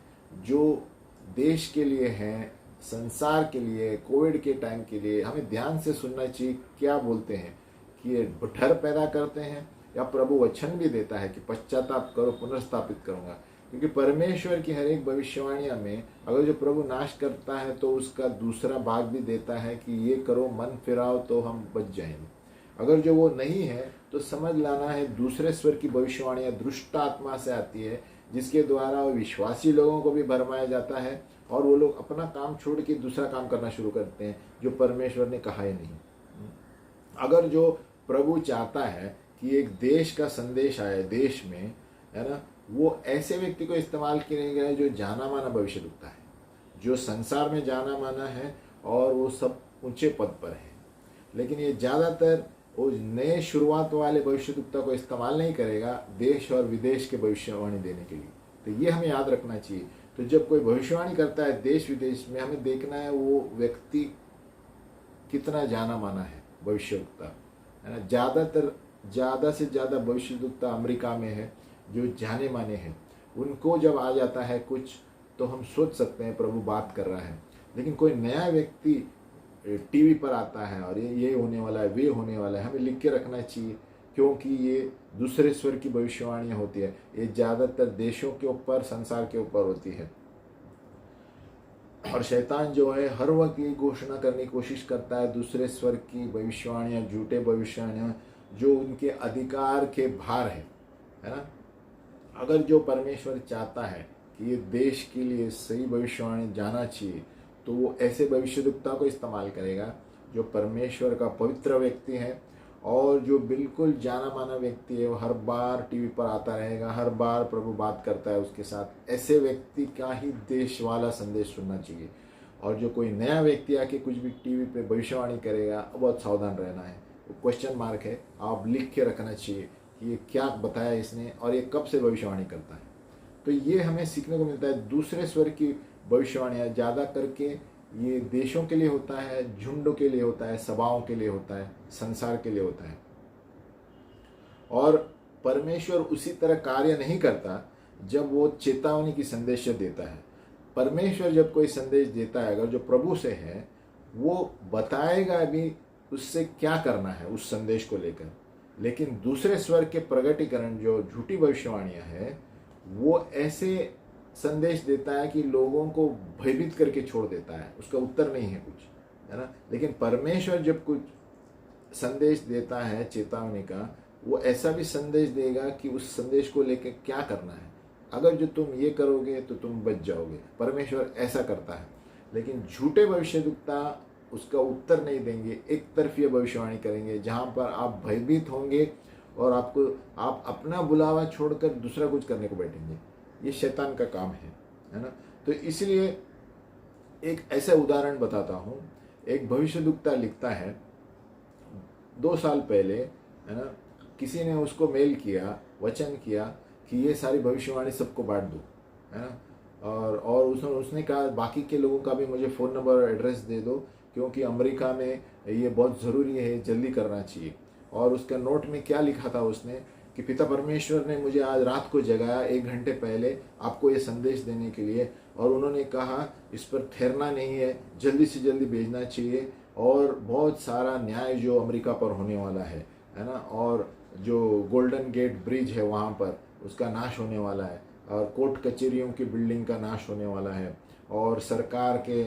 जो देश के लिए हैं, संसार के लिए, कोविड के टाइम के लिए, हमें ध्यान से सुनना चाहिए क्या बोलते हैं, कि ये डर पैदा करते हैं या प्रभु वचन भी देता है कि पश्चाताप करो पुनर्स्थापित करूँगा। क्योंकि परमेश्वर की हर एक भविष्यवाणियाँ में अगर जो प्रभु नाश करता है तो उसका दूसरा भाग भी देता है कि ये करो, मन फिराओ तो हम बच जाएंगे। अगर जो वो नहीं है तो समझ लाना है दूसरे स्वर की भविष्यवाणियाँ दुष्ट आत्मा से आती है जिसके द्वारा विश्वासी लोगों को भी भरमाया जाता है और वो लोग अपना काम छोड़ के दूसरा काम करना शुरू करते हैं जो परमेश्वर ने कहा ही नहीं। अगर जो प्रभु चाहता है कि एक देश का संदेश आए देश में, है ना, वो ऐसे व्यक्ति को इस्तेमाल किए गए जो जाना माना भविष्यद्वक्ता है, जो संसार में जाना माना है और वो सब ऊंचे पद पर है। लेकिन ये ज़्यादातर वो नए शुरुआत वाले भविष्यद्वक्ता को इस्तेमाल नहीं करेगा देश और विदेश के भविष्यवाणी देने के लिए। तो ये हमें याद रखना चाहिए। तो जब कोई भविष्यवाणी करता है देश विदेश में, हमें देखना है वो व्यक्ति कितना जाना माना है भविष्यद्वक्ता, है ना। ज़्यादा से ज़्यादा भविष्यद्वक्ता अमेरिका में है जो जाने माने हैं। उनको जब आ जाता है कुछ तो हम सोच सकते हैं प्रभु बात कर रहा है। लेकिन कोई नया व्यक्ति टीवी पर आता है और ये होने वाला है, वे होने वाला है, हमें लिख के रखना चाहिए क्योंकि ये दूसरे स्वर की भविष्यवाणियाँ होती है। ये ज़्यादातर देशों के ऊपर, संसार के ऊपर होती है। और शैतान जो है हर वक्त ये घोषणा करने की कोशिश करता है दूसरे स्वर की भविष्यवाणियाँ, झूठे भविष्यवाणियाँ जो उनके अधिकार के बाहर है ना। अगर जो परमेश्वर चाहता है कि ये देश के लिए सही भविष्यवाणी जाना चाहिए तो वो ऐसे भविष्यद्वक्ता को इस्तेमाल करेगा जो परमेश्वर का पवित्र व्यक्ति है और जो बिल्कुल जाना माना व्यक्ति है। वो हर बार टीवी पर आता रहेगा, हर बार प्रभु बात करता है उसके साथ। ऐसे व्यक्ति का ही देश वाला संदेश सुनना चाहिए। और जो कोई नया व्यक्ति आके कुछ भी टीवी पे भविष्यवाणी करेगा, बहुत सावधान रहना है। क्वेश्चन मार्क है, आप लिख के रखना चाहिए कि ये क्या बताया इसने और ये कब से भविष्यवाणी करता है। तो ये हमें सीखने को मिलता है। दूसरे स्वर की भविष्यवाणियाँ ज़्यादा करके ये देशों के लिए होता है, झुंडों के लिए होता है, सभाओं के लिए होता है, संसार के लिए होता है। और परमेश्वर उसी तरह कार्य नहीं करता जब वो चेतावनी की संदेश देता है। परमेश्वर जब कोई संदेश देता है, अगर जो प्रभु से है, वो बताएगा भी उससे क्या करना है उस संदेश को लेकर। लेकिन दूसरे स्वर के प्रगटीकरण जो झूठी भविष्यवाणियां हैं, वो ऐसे संदेश देता है कि लोगों को भयभीत करके छोड़ देता है, उसका उत्तर नहीं है कुछ, है ना। लेकिन परमेश्वर जब कुछ संदेश देता है चेतावनी का, वो ऐसा भी संदेश देगा कि उस संदेश को लेकर क्या करना है। अगर जो तुम ये करोगे तो तुम बच जाओगे, परमेश्वर ऐसा करता है। लेकिन झूठे भविष्यद्वक्ता उसका उत्तर नहीं देंगे, एक तरफीय भविष्यवाणी करेंगे, जहाँ पर आप भयभीत होंगे और आप अपना बुलावा छोड़कर दूसरा कुछ करने को बैठेंगे। ये शैतान का काम है ना। तो इसलिए एक ऐसा उदाहरण बताता हूँ। एक भविष्यद्वक्ता लिखता है, 2 साल पहले, है ना, किसी ने उसको मेल किया, वचन किया कि ये सारी भविष्यवाणी सबको बांट दो, है ना। और उसने कहा बाकी के लोगों का भी मुझे फ़ोन नंबर और एड्रेस दे दो, क्योंकि अमेरिका में ये बहुत ज़रूरी है, जल्दी करना चाहिए। और उसका नोट में क्या लिखा था उसने कि पिता परमेश्वर ने मुझे आज रात को जगाया 1 घंटे पहले आपको ये संदेश देने के लिए, और उन्होंने कहा इस पर ठहरना नहीं है, जल्दी से जल्दी भेजना चाहिए। और बहुत सारा न्याय जो अमेरिका पर होने वाला है ना, और जो गोल्डन गेट ब्रिज है वहाँ पर उसका नाश होने वाला है, और कोर्ट कचहरियों की बिल्डिंग का नाश होने वाला है, और सरकार के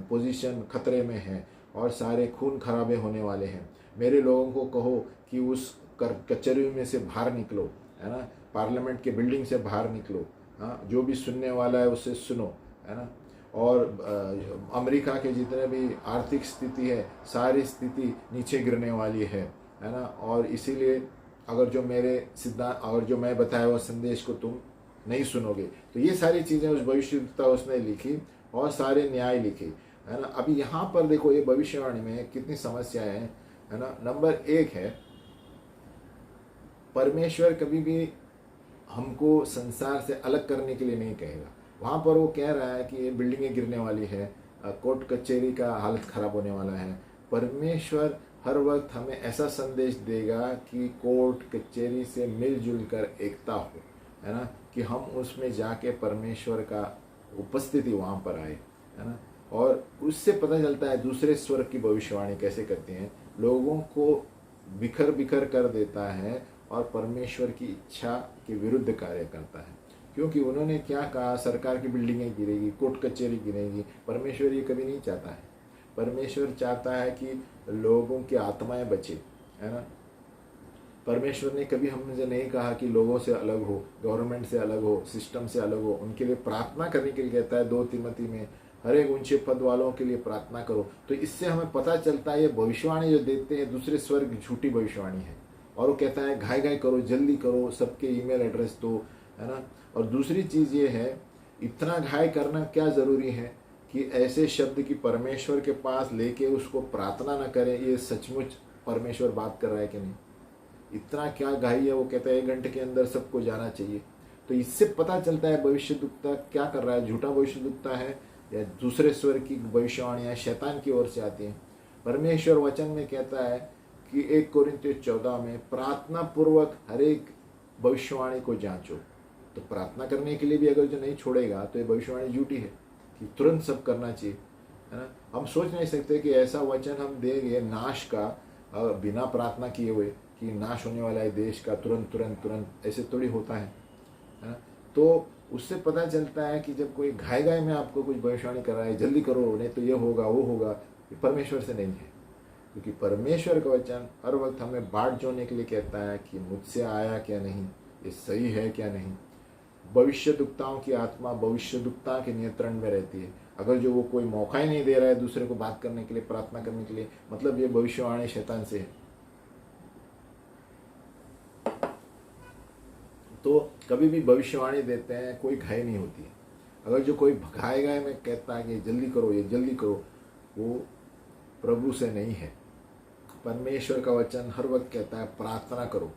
पोजीशन खतरे में है, और सारे खून खराबे होने वाले हैं। मेरे लोगों को कहो कि उस कचहरी में से बाहर निकलो, है ना, पार्लियामेंट के बिल्डिंग से बाहर निकलो। हाँ, जो भी सुनने वाला है उससे सुनो, है ना। और अमेरिका के जितने भी आर्थिक स्थिति है, सारी स्थिति नीचे गिरने वाली है ना। और इसीलिए अगर जो मेरे सिद्धांत, अगर जो मैं बताया हुआ संदेश को तुम नहीं सुनोगे, तो ये सारी चीज़ें उस भविष्यद्वक्ता उसने लिखी और सारे न्याय लिखे, है ना। अभी यहाँ पर देखो ये भविष्यवाणी में कितनी समस्याएं हैं, है ना। नंबर 1 है, परमेश्वर कभी भी हमको संसार से अलग करने के लिए नहीं कहेगा। वहाँ पर वो कह रहा है कि ये बिल्डिंगें गिरने वाली है, कोर्ट कचहरी का हालत खराब होने वाला है। परमेश्वर हर वक्त हमें ऐसा संदेश देगा कि कोर्ट कचहरी से मिलजुल कर एकता हो, है ना, कि हम उसमें जाके परमेश्वर का उपस्थिति वहाँ पर आए, है ना। और उससे पता चलता है दूसरे स्वर की भविष्यवाणी कैसे करती हैं, लोगों को बिखर बिखर कर देता है और परमेश्वर की इच्छा के विरुद्ध कार्य करता है। क्योंकि उन्होंने क्या कहा, सरकार की बिल्डिंगें गिरेगी, कोर्ट कचहरी गिरेगी। परमेश्वर ये कभी नहीं चाहता है। परमेश्वर चाहता है कि लोगों की आत्माएं बचे, है ना। परमेश्वर ने कभी हमसे नहीं कहा कि लोगों से अलग हो, गवर्नमेंट से अलग हो, सिस्टम से अलग हो। उनके लिए प्रार्थना करने के लिए कहता है 2 तिमोथी में, हर एक ऊंचे पद वालों के लिए प्रार्थना करो। तो इससे हमें पता चलता है ये भविष्यवाणी जो देते हैं दूसरे स्वर्ग झूठी भविष्यवाणी है। और वो कहता है घाय घाय करो, जल्दी करो, सबके ईमेल एड्रेस दो, है ना। और दूसरी चीज़ ये है, इतना घाय करना क्या ज़रूरी है कि ऐसे शब्द की परमेश्वर के पास लेके उसको प्रार्थना न करें। ये सचमुच परमेश्वर बात कर रहा है कि नहीं, इतना क्या घाई है। वो कहता है 1 घंटे के अंदर सबको जाना चाहिए। तो इससे पता चलता है भविष्यद्वक्ता क्या कर रहा है, झूठा भविष्यद्वक्ता है या दूसरे स्वर की भविष्यवाणियाँ शैतान की ओर से आती हैं। परमेश्वर वचन में कहता है कि 1 कोरिन्थियों 14 में प्रार्थना पूर्वक हर एक भविष्यवाणी को जांचो। तो प्रार्थना करने के लिए भी अगर जो नहीं छोड़ेगा तो ये भविष्यवाणी झूठी है कि तुरंत सब करना चाहिए, है ना। हम सोच नहीं सकते कि ऐसा वचन हम देंगे नाश का बिना प्रार्थना किए हुए, कि नाश होने वाला है देश का, तुरंत तुरंत तुरंत, ऐसे थोड़ी होता है ना। तो उससे पता चलता है कि जब कोई घाय घाय में आपको कुछ भविष्यवाणी कर रहा है, जल्दी करो नहीं तो ये होगा वो होगा, ये परमेश्वर से नहीं है। क्योंकि परमेश्वर का वचन हर वक्त हमें बाट जोड़ने के लिए कहता है कि मुझसे आया क्या नहीं, ये सही है क्या नहीं। भविष्यद्वक्ताओं की आत्मा भविष्यद्वक्ता के नियंत्रण में रहती है। अगर जो वो कोई मौका ही नहीं दे रहा है दूसरे को बात करने के लिए, प्रार्थना करने के लिए, मतलब ये भविष्यवाणी शैतान से है। तो कभी भी भविष्यवाणी देते हैं कोई घाय नहीं होती है। अगर जो कोई घाय घाय में कहता है कि जल्दी करो ये जल्दी करो, वो प्रभु से नहीं है। परमेश्वर का वचन हर वक्त कहता है प्रार्थना करो,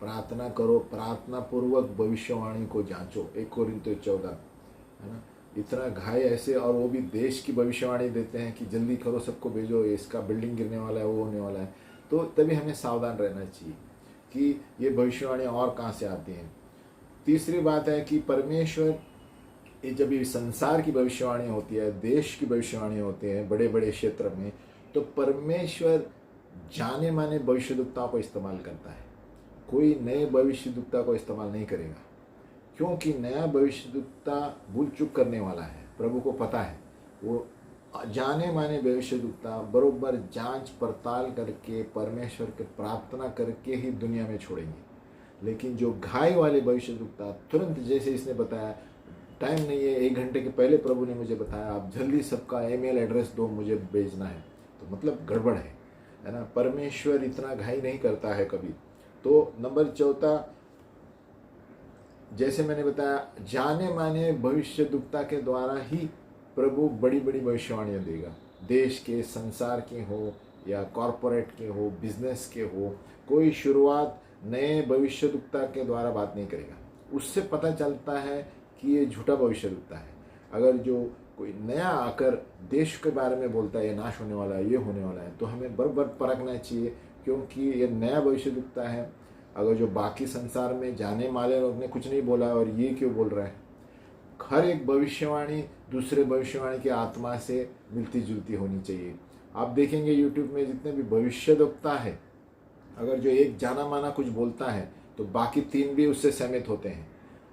प्रार्थना करो, प्रार्थना पूर्वक भविष्यवाणी को जांचो। 1 कोरिन्थियों 14, है ना। इतना घाय ऐसे, और वो भी देश की भविष्यवाणी देते हैं कि जल्दी करो, सबको भेजो, इसका बिल्डिंग गिरने वाला है, वो होने वाला है। तो तभी हमें सावधान रहना चाहिए कि ये भविष्यवाणी और कहाँ से आती हैं। तीसरी बात है कि परमेश्वर ये जब ये संसार की भविष्यवाणी होती है, देश की भविष्यवाणी होती है बड़े बड़े क्षेत्र में, तो परमेश्वर जाने माने भविष्यद्वक्ताओं को इस्तेमाल करता है। कोई नए भविष्यद्वक्ता को इस्तेमाल नहीं करेगा, क्योंकि नया भविष्यद्वक्ता भूल चूक करने वाला है। प्रभु को पता है, वो जाने माने भविष्यद्वक्ता बरोबर जांच पड़ताल करके परमेश्वर के प्रार्थना करके ही दुनिया में छोड़ेंगे। लेकिन जो घाई वाले भविष्यद्वक्ता तुरंत, जैसे इसने बताया, टाइम नहीं है, 1 घंटे के पहले प्रभु ने मुझे बताया आप जल्दी सबका ईमेल एड्रेस दो, मुझे भेजना है, तो मतलब गड़बड़ है ना। परमेश्वर इतना घाई नहीं करता है कभी। तो नंबर 4, जैसे मैंने बताया, जाने माने भविष्यद्वक्ता के द्वारा ही प्रभु बड़ी बड़ी भविष्यवाणियाँ देगा। देश के, संसार के हो या कॉरपोरेट के हो, बिजनेस के हो, कोई शुरुआत नए भविष्यद्वक्ता के द्वारा बात नहीं करेगा। उससे पता चलता है कि ये झूठा भविष्यद्वक्ता है। अगर जो कोई नया आकर देश के बारे में बोलता है ये नाश होने वाला है, ये होने वाला है, तो हमें बराबर परखना चाहिए, क्योंकि ये नया भविष्यद्वक्ता है। अगर जो बाकी संसार में जाने माले लोग ने कुछ नहीं बोला और ये क्यों बोल रहा है। हर एक भविष्यवाणी दूसरे भविष्यवाणी की आत्मा से मिलती जुलती होनी चाहिए। आप देखेंगे यूट्यूब में जितने भी भविष्यद्वक्ता है, अगर जो एक जाना माना कुछ बोलता है तो बाकी 3 भी उससे सहमत होते हैं।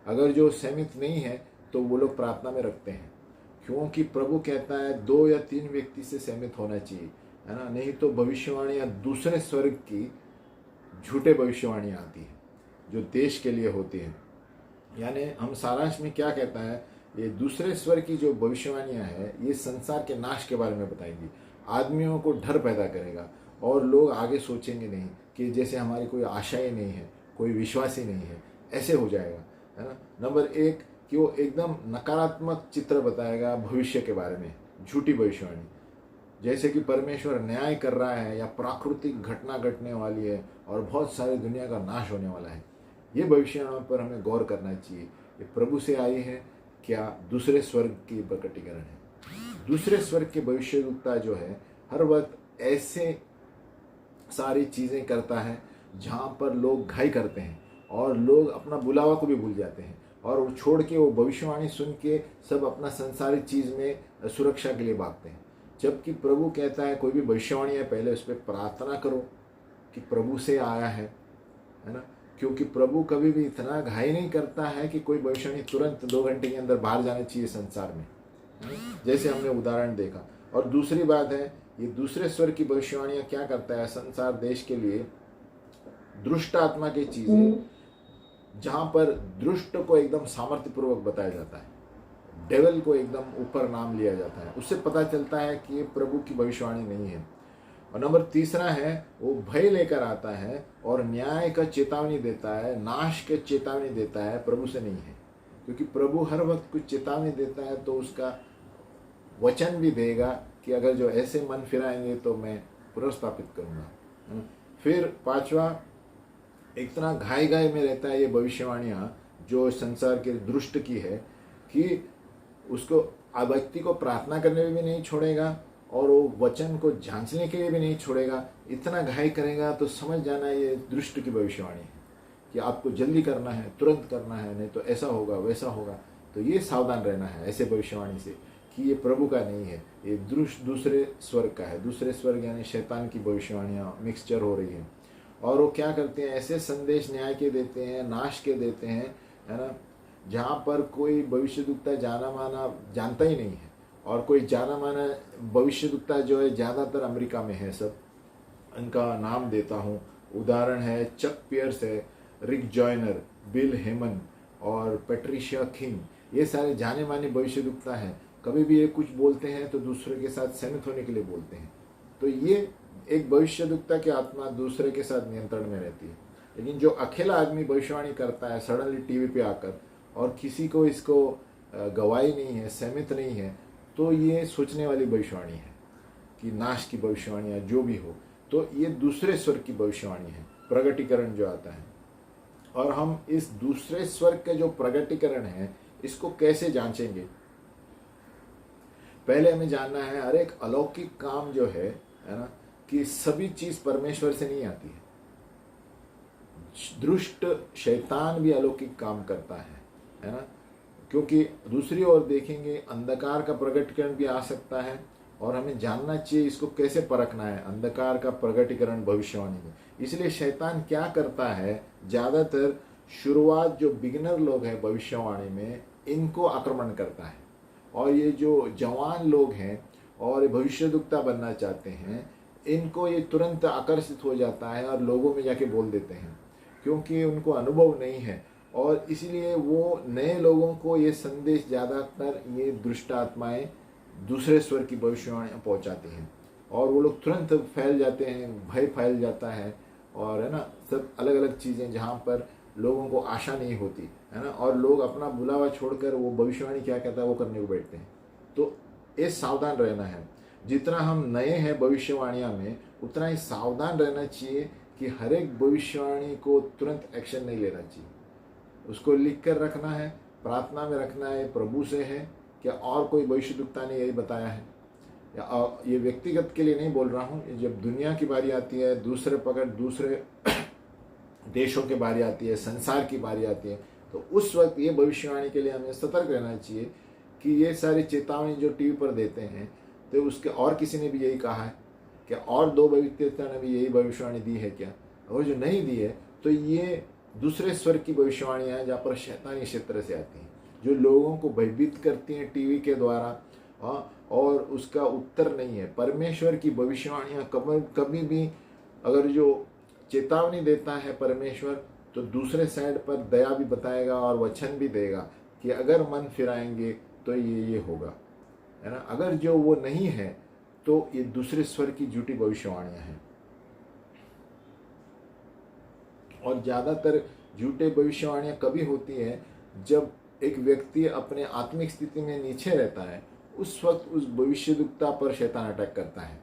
अगर जो सहमत नहीं है तो वो लोग प्रार्थना में रखते हैं, क्योंकि प्रभु कहता है 2 या 3 व्यक्ति से सहमत होना चाहिए, है ना। नहीं तो भविष्यवाणियाँ दूसरे स्वर्ग की झूठे भविष्यवाणियाँ आती हैं जो देश के लिए होती हैं। यानी हम सारांश में क्या कहता है, ये दूसरे स्वर की जो भविष्यवाणियाँ हैं ये संसार के नाश के बारे में बताएंगी, आदमियों को डर पैदा करेगा और लोग आगे सोचेंगे नहीं, कि जैसे हमारी कोई आशा ही नहीं है, कोई विश्वास ही नहीं है, ऐसे हो जाएगा, है ना। नंबर 1 कि वो एकदम नकारात्मक चित्र बताएगा भविष्य के बारे में, झूठी भविष्यवाणी, जैसे कि परमेश्वर न्याय कर रहा है या प्राकृतिक घटना घटने वाली है और बहुत सारी दुनिया का नाश होने वाला है। ये भविष्यवाणी पर हमें गौर करना चाहिए। ये प्रभु से आई है क्या दूसरे स्वर्ग की प्रकटीकरण है। दूसरे स्वर्ग के भविष्यद्वक्ता जो है हर वक्त ऐसे सारी चीज़ें करता है जहाँ पर लोग घाई करते हैं और लोग अपना बुलावा को भी भूल जाते हैं और वो छोड़ के, वो भविष्यवाणी सुन के सब अपना संसारिक चीज़ में सुरक्षा के लिए भागते हैं। जबकि प्रभु कहता है कोई भी भविष्यवाणी है पहले उस पर प्रार्थना करो कि प्रभु से आया है ना। क्योंकि प्रभु कभी भी इतना घाई नहीं करता है कि कोई भविष्यवाणी तुरंत 2 घंटे के अंदर बाहर जाना चाहिए संसार में, जैसे हमने उदाहरण देखा। और दूसरी बात है, ये दूसरे स्वर की भविष्यवाणियाँ क्या करता है, संसार देश के लिए दुष्ट आत्मा की चीज़ें, जहाँ पर दुष्ट को एकदम सामर्थ्यपूर्वक बताया जाता है, डेविल को एकदम ऊपर नाम लिया जाता है, उससे पता चलता है कि ये प्रभु की भविष्यवाणी नहीं है। और नंबर 3 है, वो भय लेकर आता है और न्याय का चेतावनी देता है, नाश के चेतावनी देता है, प्रभु से नहीं है। क्योंकि प्रभु हर वक्त कुछ चेतावनी देता है तो उसका वचन भी देगा कि अगर जो ऐसे मन फिराएंगे तो मैं पुनर्स्थापित करूँगा। फिर 5वां, इतना घाई में रहता है ये भविष्यवाणियाँ जो संसार के दुष्ट की है कि उसको व्यक्ति को प्रार्थना करने में भी नहीं छोड़ेगा और वो वचन को जांचने के लिए भी नहीं छोड़ेगा। इतना घाई करेगा तो समझ जाना ये दुष्ट की भविष्यवाणी है कि आपको जल्दी करना है, तुरंत करना है, नहीं तो ऐसा होगा वैसा होगा। तो ये सावधान रहना है ऐसे भविष्यवाणी से कि ये प्रभु का नहीं है, ये दूसरे स्वर्ग का है। दूसरे स्वर्ग यानी शैतान की भविष्यवाणियाँ मिक्सचर हो रही है। और वो क्या करते हैं, ऐसे संदेश न्याय के देते हैं, नाश के देते हैं, है ना, जहाँ पर कोई भविष्यद्वक्ता जाना माना जानता ही नहीं है। और कोई जाना माना भविष्यद्वक्ता जो है ज़्यादातर अमेरिका में है। सब इनका नाम देता हूँ, उदाहरण है चक पियर्स है, रिक जॉयनर, बिल हेमन और पैट्रिशिया किंग। ये सारे जाने माने भविष्यद्वक्ता हैं। कभी भी ये कुछ बोलते हैं तो दूसरे के साथ सहमत होने के लिए बोलते हैं। तो ये एक भविष्यद्वक्ता की आत्मा दूसरे के साथ नियंत्रण में रहती है। लेकिन जो अकेला आदमी भविष्यवाणी करता है सडनली टीवी पे आकर और किसी को इसको गवाही नहीं है, सहमत नहीं है, तो ये सोचने वाली भविष्यवाणी है कि नाश की भविष्यवाणियाँ जो भी हो। तो ये दूसरे स्वर की भविष्यवाणी है, प्रगटीकरण जो आता है। और हम इस दूसरे स्वर के जो प्रगटीकरण है इसको कैसे जांचेंगे। पहले हमें जानना है हर एक अलौकिक काम जो है ना, कि सभी चीज परमेश्वर से नहीं आती है। दुष्ट शैतान भी अलौकिक काम करता है ना। क्योंकि दूसरी ओर देखेंगे अंधकार का प्रकटीकरण भी आ सकता है, और हमें जानना चाहिए इसको कैसे परखना है, अंधकार का प्रकटीकरण भविष्यवाणी में। इसलिए शैतान क्या करता है, ज़्यादातर शुरुआत जो बिगिनर लोग हैं भविष्यवाणी में, इनको आक्रमण करता है। और ये जो जवान लोग हैं और भविष्यद्वक्ता बनना चाहते हैं, इनको ये तुरंत आकर्षित हो जाता है और लोगों में जाके बोल देते हैं, क्योंकि उनको अनुभव नहीं है। और इसलिए वो नए लोगों को ये संदेश ज़्यादातर ये दुष्ट आत्माएं दूसरे स्वर की भविष्यवाणियाँ पहुँचाती हैं, और वो लोग तुरंत फैल जाते हैं, भय फैल जाता है, और है ना, सब अलग अलग चीज़ें जहाँ पर लोगों को आशा नहीं होती है ना, और लोग अपना बुलावा छोड़कर वो भविष्यवाणी क्या कहता है वो करने को बैठते हैं। तो ये सावधान रहना है। जितना हम नए हैं भविष्यवाणियाँ में, उतना ही सावधान रहना चाहिए कि हर एक भविष्यवाणी को तुरंत एक्शन नहीं लेना चाहिए। उसको लिख कर रखना है, प्रार्थना में रखना है, प्रभु से है क्या, और कोई भविष्यद्वक्ता ने यही बताया है, या ये व्यक्तिगत के लिए नहीं बोल रहा हूँ, जब दुनिया की बारी आती है, दूसरे देशों की बारी आती है, संसार की बारी आती है, तो उस वक्त ये भविष्यवाणी के लिए हमें सतर्क रहना चाहिए कि ये सारी चेतावनी जो टीवी पर देते हैं, तो उसके और किसी ने भी यही कहा है क्या, और दो भविष्यद्वक्ता ने भी यही भविष्यवाणी दी है क्या, और जो नहीं दी है तो ये दूसरे स्वर की भविष्यवाणियाँ हैं, जहाँ पर शैतानी क्षेत्र से आती हैं, जो लोगों को भयभीत करती हैं टीवी के द्वारा, और उसका उत्तर नहीं है। परमेश्वर की भविष्यवाणियाँ कभी भी अगर जो चेतावनी देता है परमेश्वर, तो दूसरे साइड पर दया भी बताएगा और वचन भी देगा कि अगर मन फिराएंगे तो ये होगा, है ना। अगर जो वो नहीं है तो ये दूसरे स्वर की झूठी भविष्यवाणियाँ हैं। और ज़्यादातर झूठे भविष्यवाणियाँ कभी होती है जब एक व्यक्ति अपने आत्मिक स्थिति में नीचे रहता है, उस वक्त उस भविष्यद्वक्ता पर शैतान अटैक करता है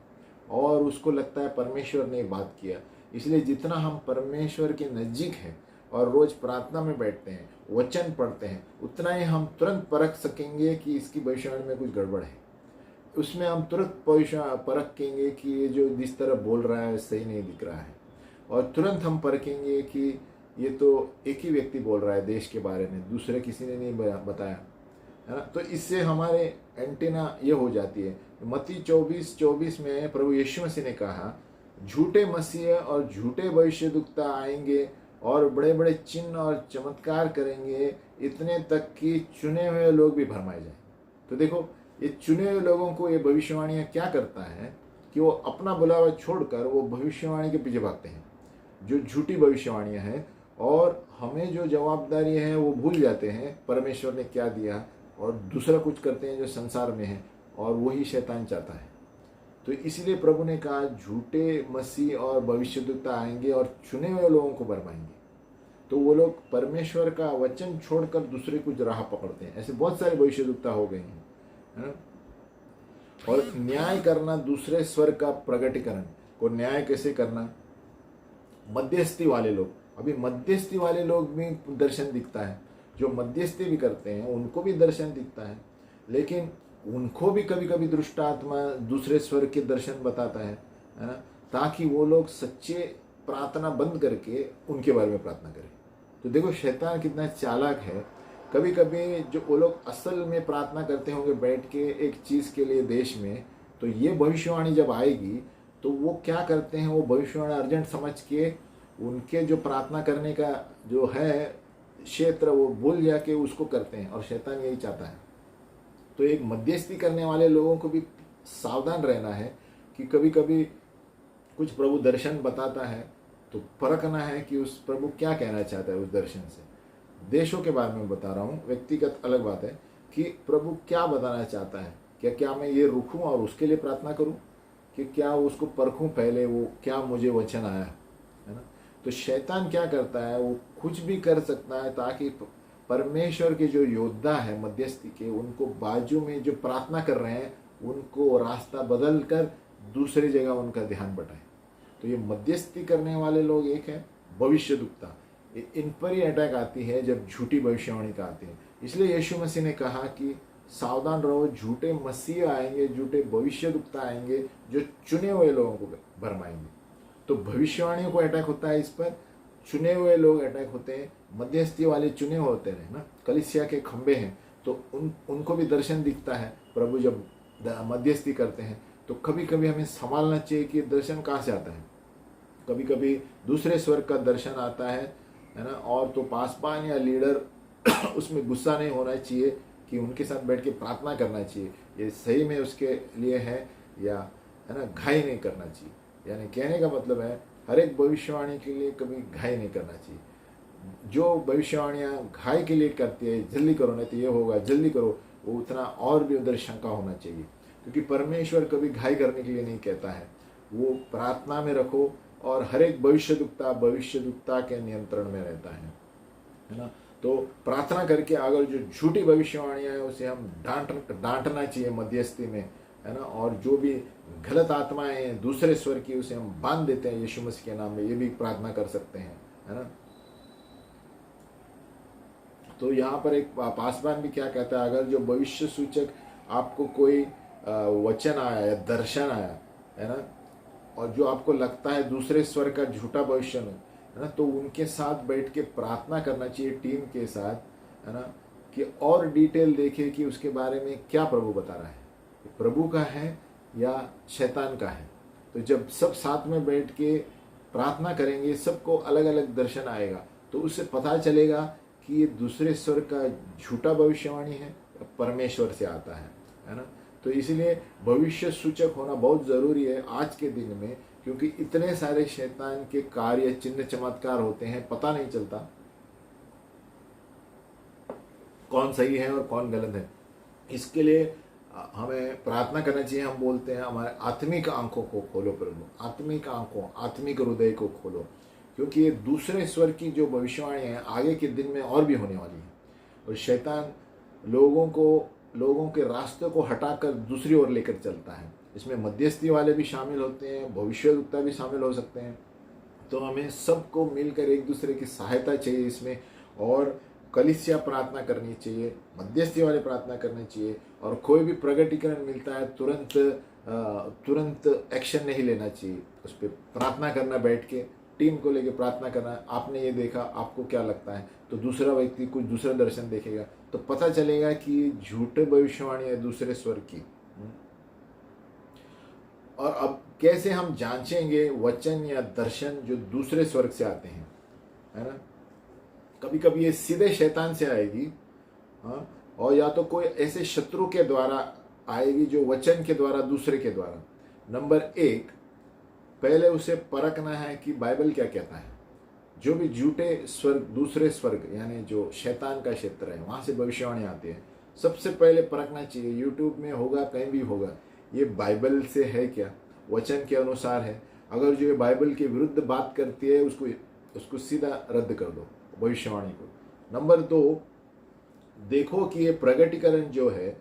और उसको लगता है परमेश्वर ने बात किया। इसलिए जितना हम परमेश्वर के नज़दीक हैं और रोज़ प्रार्थना में बैठते हैं, वचन पढ़ते हैं, उतना ही हम तुरंत परख सकेंगे कि इसकी भविष्यवाणी में कुछ गड़बड़ है। उसमें हम तुरंत परखेंगे कि ये जो जिस तरह बोल रहा है सही नहीं दिख रहा है, और तुरंत हम परखेंगे कि ये तो एक ही व्यक्ति बोल रहा है देश के बारे में, दूसरे किसी ने नहीं बताया, है ना। तो इससे हमारे एंटीना ये हो जाती है। मत्ती 24:24 में प्रभु यीशु मसीह ने कहा, झूठे मसीह और झूठे भविष्यद्वक्ता आएंगे और बड़े बड़े चिन्ह और चमत्कार करेंगे, इतने तक कि चुने हुए लोग भी भरमाए जाए। तो देखो, ये चुने हुए लोगों को ये भविष्यवाणियाँ क्या करता है कि वो अपना बुलावा छोड़कर वो भविष्यवाणी के पीछे भागते हैं, जो झूठी भविष्यवाणियाँ हैं, और हमें जो जवाबदारी है वो भूल जाते हैं परमेश्वर ने क्या दिया, और दूसरा कुछ करते हैं जो संसार में है, और वही शैतान चाहता है। तो इसलिए प्रभु ने कहा झूठे मसीह और भविष्यद्वक्ता आएंगे और चुने हुए लोगों को भरमाएंगे। तो वो लोग परमेश्वर का वचन छोड़कर दूसरे कुछ राह पकड़ते हैं। ऐसे बहुत सारे भविष्यद्वक्ता हो गए हैं, है ना। और न्याय करना, दूसरे स्वर का प्रगटीकरण को न्याय कैसे करना, मध्यस्थी वाले लोग, अभी मध्यस्थी वाले लोग भी दर्शन दिखता है, जो मध्यस्थी भी करते हैं उनको भी दर्शन दिखता है, लेकिन उनको भी कभी कभी दुष्ट आत्मा दूसरे स्वर के दर्शन बताता है ना, ताकि वो लोग सच्चे प्रार्थना बंद करके उनके बारे में प्रार्थना करें। तो देखो शैतान कितना चालाक है। कभी कभी जो वो लोग असल में प्रार्थना करते होंगे बैठ के एक चीज़ के लिए देश में, तो ये भविष्यवाणी जब आएगी तो वो क्या करते हैं, वो भविष्यवाणी अर्जेंट समझ के उनके जो प्रार्थना करने का जो है क्षेत्र वो भूल जाके उसको करते हैं, और शैतान यही चाहता है। तो एक मध्यस्थी करने वाले लोगों को भी सावधान रहना है कि कभी कभी कुछ प्रभु दर्शन बताता है तो परखना है कि उस प्रभु क्या कहना चाहता है उस दर्शन से। देशों के बारे में बता रहा हूँ, व्यक्तिगत अलग बात है कि प्रभु क्या बताना चाहता है। क्या मैं ये रुकूँ और उसके लिए प्रार्थना करूँ, कि क्या उसको परखूँ पहले वो क्या मुझे वचन आया, है ना। तो शैतान क्या करता है, वो कुछ भी कर सकता है ताकि परमेश्वर के जो योद्धा है मध्यस्थी के, उनको बाजू में जो प्रार्थना कर रहे हैं उनको रास्ता बदल कर दूसरी जगह उनका ध्यान बटाए। तो ये मध्यस्थी करने वाले लोग एक है भविष्यद्वक्ता, इन पर ही अटैक आती है जब झूठी भविष्यवाणी का आती है। इसलिए यीशु मसीह ने कहा कि सावधान रहो, झूठे मसीह आएंगे, झूठे भविष्यद्वक्ता आएंगे जो चुने हुए लोगों को भरमाएंगे। तो भविष्यवाणियों को अटैक होता है, इस पर चुने हुए लोग अटैक होते हैं, मध्यस्थी वाले चुने होते हैं ना, कलीसिया के खंबे हैं, तो उनको भी दर्शन दिखता है। प्रभु जब मध्यस्थी करते हैं तो कभी कभी हमें संभालना चाहिए कि दर्शन कहाँ से आता है। कभी कभी दूसरे स्वर्ग का दर्शन आता है ना, और तो पासवान या लीडर उसमें गुस्सा नहीं होना चाहिए कि उनके साथ बैठ के प्रार्थना करना चाहिए, ये सही में उसके लिए है या है ना, घाई नहीं करना चाहिए। यानी कहने का मतलब है हर एक भविष्यवाणी के लिए कभी घाई नहीं करना चाहिए। जो भविष्यवाणियाँ घाई के लिए करती है, जल्दी करो नहीं तो ये होगा, जल्दी करो, वो उतना और भी उधर शंका होना चाहिए, क्योंकि परमेश्वर कभी घाई करने के लिए नहीं कहता है। वो प्रार्थना में रखो, और हर एक भविष्यदुक्ता के नियंत्रण में रहता है ना। तो प्रार्थना करके अगर जो झूठी भविष्यवाणियाँ है उसे हम डांटना चाहिए मध्यस्थी में, है ना। और जो भी गलत आत्माएं हैं दूसरे स्वर की, उसे हम बांध देते हैं यीशु मसीह के नाम में, ये भी प्रार्थना कर सकते हैं, है ना। तो यहाँ पर एक पासवान भी क्या कहता है, अगर जो भविष्य सूचक आपको कोई वचन आया या दर्शन आया, है ना, और जो आपको लगता है दूसरे स्वर का झूठा भविष्य है ना, तो उनके साथ बैठ के प्रार्थना करना चाहिए टीम के साथ, है ना, कि और डिटेल देखे कि उसके बारे में क्या प्रभु बता रहा है, प्रभु का है या शैतान का है। तो जब सब साथ में बैठ के प्रार्थना करेंगे, सबको अलग अलग दर्शन आएगा, तो उससे पता चलेगा कि ये दूसरे स्वर का झूठा भविष्यवाणी है, परमेश्वर से आता है ना। तो इसलिए भविष्य सूचक होना बहुत ज़रूरी है आज के दिन में, क्योंकि इतने सारे शैतान के कार्य, चिन्ह, चमत्कार होते हैं, पता नहीं चलता कौन सही है और कौन गलत है। इसके लिए हमें प्रार्थना करना चाहिए। हम बोलते हैं हमारे आत्मिक आंखों को खोलो प्रभु, आत्मिक आंखों, आत्मिक हृदय को खोलो, क्योंकि ये दूसरे स्वर की जो भविष्यवाणी है आगे के दिन में और भी होने वाली है। और शैतान लोगों के रास्ते को हटाकर दूसरी ओर लेकर चलता है। इसमें मध्यस्थी वाले भी शामिल होते हैं, भविष्यवक्ता भी शामिल हो सकते हैं। तो हमें सबको मिलकर एक दूसरे की सहायता चाहिए इसमें, और कलीसिया प्रार्थना करनी चाहिए, मध्यस्थी वाले प्रार्थना करनी चाहिए, और कोई भी प्रगटीकरण मिलता है तुरंत एक्शन नहीं लेना चाहिए, उस पर प्रार्थना करना, बैठ के टीम को लेके प्रार्थना करना। आपने ये देखा, आपको क्या लगता है, तो दूसरा व्यक्ति कुछ दूसरा दर्शन देखेगा, तो पता चलेगा कि ये झूठे भविष्यवाणी है दूसरे स्वर की। और अब कैसे हम जांचेंगे वचन या दर्शन जो दूसरे स्वर्ग से आते हैं, है ना। कभी कभी ये सीधे शैतान से आएगी, हाँ, और या तो कोई ऐसे शत्रु के द्वारा आएगी जो वचन के द्वारा, दूसरे के द्वारा। नंबर 1, पहले उसे परखना है कि बाइबल क्या कहता है। जो भी झूठे स्वर्ग, दूसरे स्वर्ग यानी जो शैतान का क्षेत्र है, वहाँ से भविष्यवाणी आती है, सबसे पहले परखना चाहिए। यूट्यूब में होगा, कहीं भी होगा, ये बाइबल से है क्या, वचन के अनुसार है। अगर जो ये बाइबल के विरुद्ध बात करती है, उसको सीधा रद्द कर दो भविष्यवाणी को। नंबर 2, देखो कि ये प्रगटीकरण जो है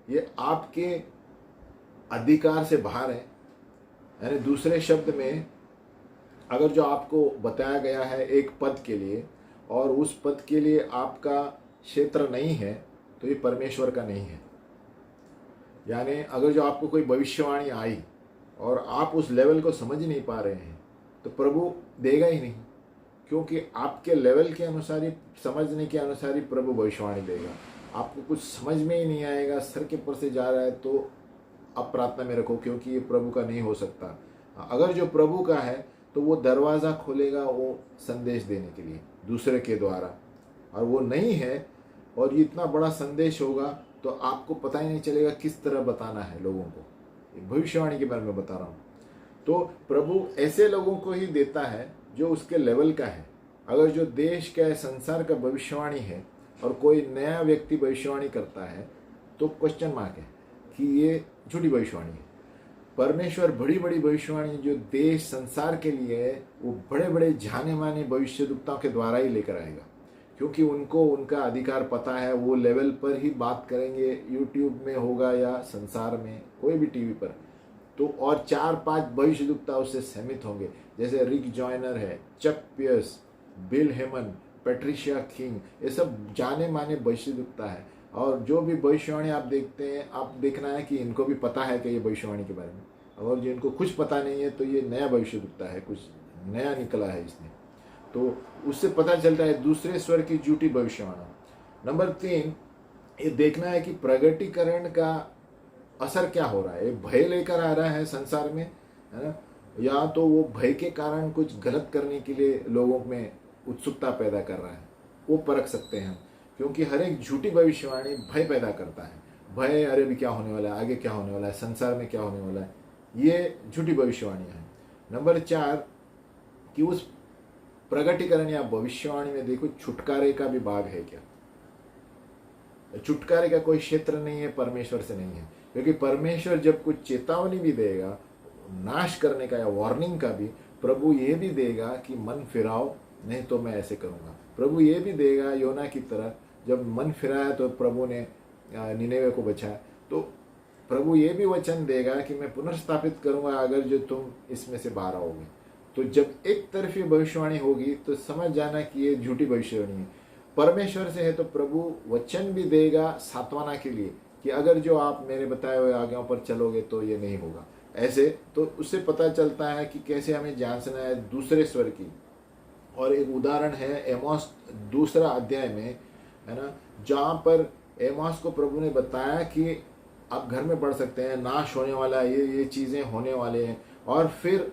ये आपके अधिकार से बाहर है। यानी दूसरे शब्द में, अगर जो आपको बताया गया है एक पद के लिए, और उस पद के लिए आपका क्षेत्र नहीं है, तो ये परमेश्वर का नहीं है। यानी अगर जो आपको कोई भविष्यवाणी आई और आप उस लेवल को समझ नहीं पा रहे हैं, तो प्रभु देगा ही नहीं, क्योंकि आपके लेवल के अनुसार ही, समझने के अनुसार ही प्रभु भविष्यवाणी देगा। आपको कुछ समझ में ही नहीं आएगा, सर के ऊपर से जा रहा है, तो आप प्रार्थना में रखो, क्योंकि ये प्रभु का नहीं हो सकता। अगर जो प्रभु का है तो वो दरवाज़ा खोलेगा वो संदेश देने के लिए दूसरे के द्वारा, और वो नहीं है, और ये इतना बड़ा संदेश होगा तो आपको पता ही नहीं चलेगा किस तरह बताना है लोगों को। भविष्यवाणी के बारे में बता रहा हूँ। तो प्रभु ऐसे लोगों को ही देता है जो उसके लेवल का है। अगर जो देश का, संसार का भविष्यवाणी है और कोई नया व्यक्ति भविष्यवाणी करता है, तो क्वेश्चन मार्क है कि ये झूठी भविष्यवाणी है। परमेश्वर बड़ी बड़ी भविष्यवाणी जो देश, संसार के लिए है, वो बड़े बड़े जाने माने भविष्यद्वक्ताओं के द्वारा ही लेकर आएगा, क्योंकि उनको उनका अधिकार पता है। वो लेवल पर ही बात करेंगे, यूट्यूब में होगा या संसार में कोई भी टीवी पर, तो और 4-5 भविष्यद्वक्ता उससे सहमत होंगे। जैसे रिक जॉयनर है, चक पियर्स, बिल हेमन, पैट्रिशिया किंग, ये सब जाने माने भविष्यद्वक्ता है। और जो भी भविष्यवाणी आप देखते हैं, आप देखना है कि इनको भी पता है कि ये भविष्यवाणी के बारे में। और जो इनको कुछ पता नहीं है, तो ये नया भविष्यद्वक्ता है, कुछ नया निकला है इसने, तो उससे पता चलता है दूसरे स्वर की झूठी भविष्यवाणी। नंबर 3, ये देखना है कि प्रगटीकरण का असर क्या हो रहा है। ये भय लेकर आ रहा है संसार में, है ना, या तो वो भय के कारण कुछ गलत करने के लिए लोगों में उत्सुकता पैदा कर रहा है, वो परख सकते हैं हम। क्योंकि हर एक झूठी भविष्यवाणी भय पैदा करता है। भय, अरे भी क्या होने वाला है, आगे क्या होने वाला है, संसार में क्या होने वाला है, ये झूठी भविष्यवाणियां हैं। नंबर 4 कि उस प्रगटीकरण या भविष्यवाणी में देखो छुटकारे का भी भाग है क्या। छुटकारे का कोई क्षेत्र नहीं है, परमेश्वर से नहीं है। क्योंकि परमेश्वर जब कुछ चेतावनी भी देगा नाश करने का या वार्निंग का भी, प्रभु ये भी देगा कि मन फिराओ, नहीं तो मैं ऐसे करूंगा। प्रभु ये भी देगा योना की तरह, जब मन फिराया तो प्रभु ने निनेवे को बचाया, तो प्रभु ये भी वचन देगा कि मैं पुनर्स्थापित करूंगा अगर जो तुम इसमें से बाहर आओगे। तो जब एक तरफी भविष्यवाणी होगी तो समझ जाना कि ये झूठी भविष्यवाणी है। परमेश्वर से है तो प्रभु वचन भी देगा सांत्वना के लिए कि अगर जो आप मेरे बताए हुए आज्ञाओं पर चलोगे तो ये नहीं होगा ऐसे। तो उससे पता चलता है कि कैसे हमें जांचना है दूसरे स्वर की। और एक उदाहरण है एमोस 2 अध्याय में, है ना, जहाँ पर एमोस को प्रभु ने बताया कि आप घर में पढ़ सकते हैं नाश होने वाला है, ये चीज़ें होने वाले हैं। और फिर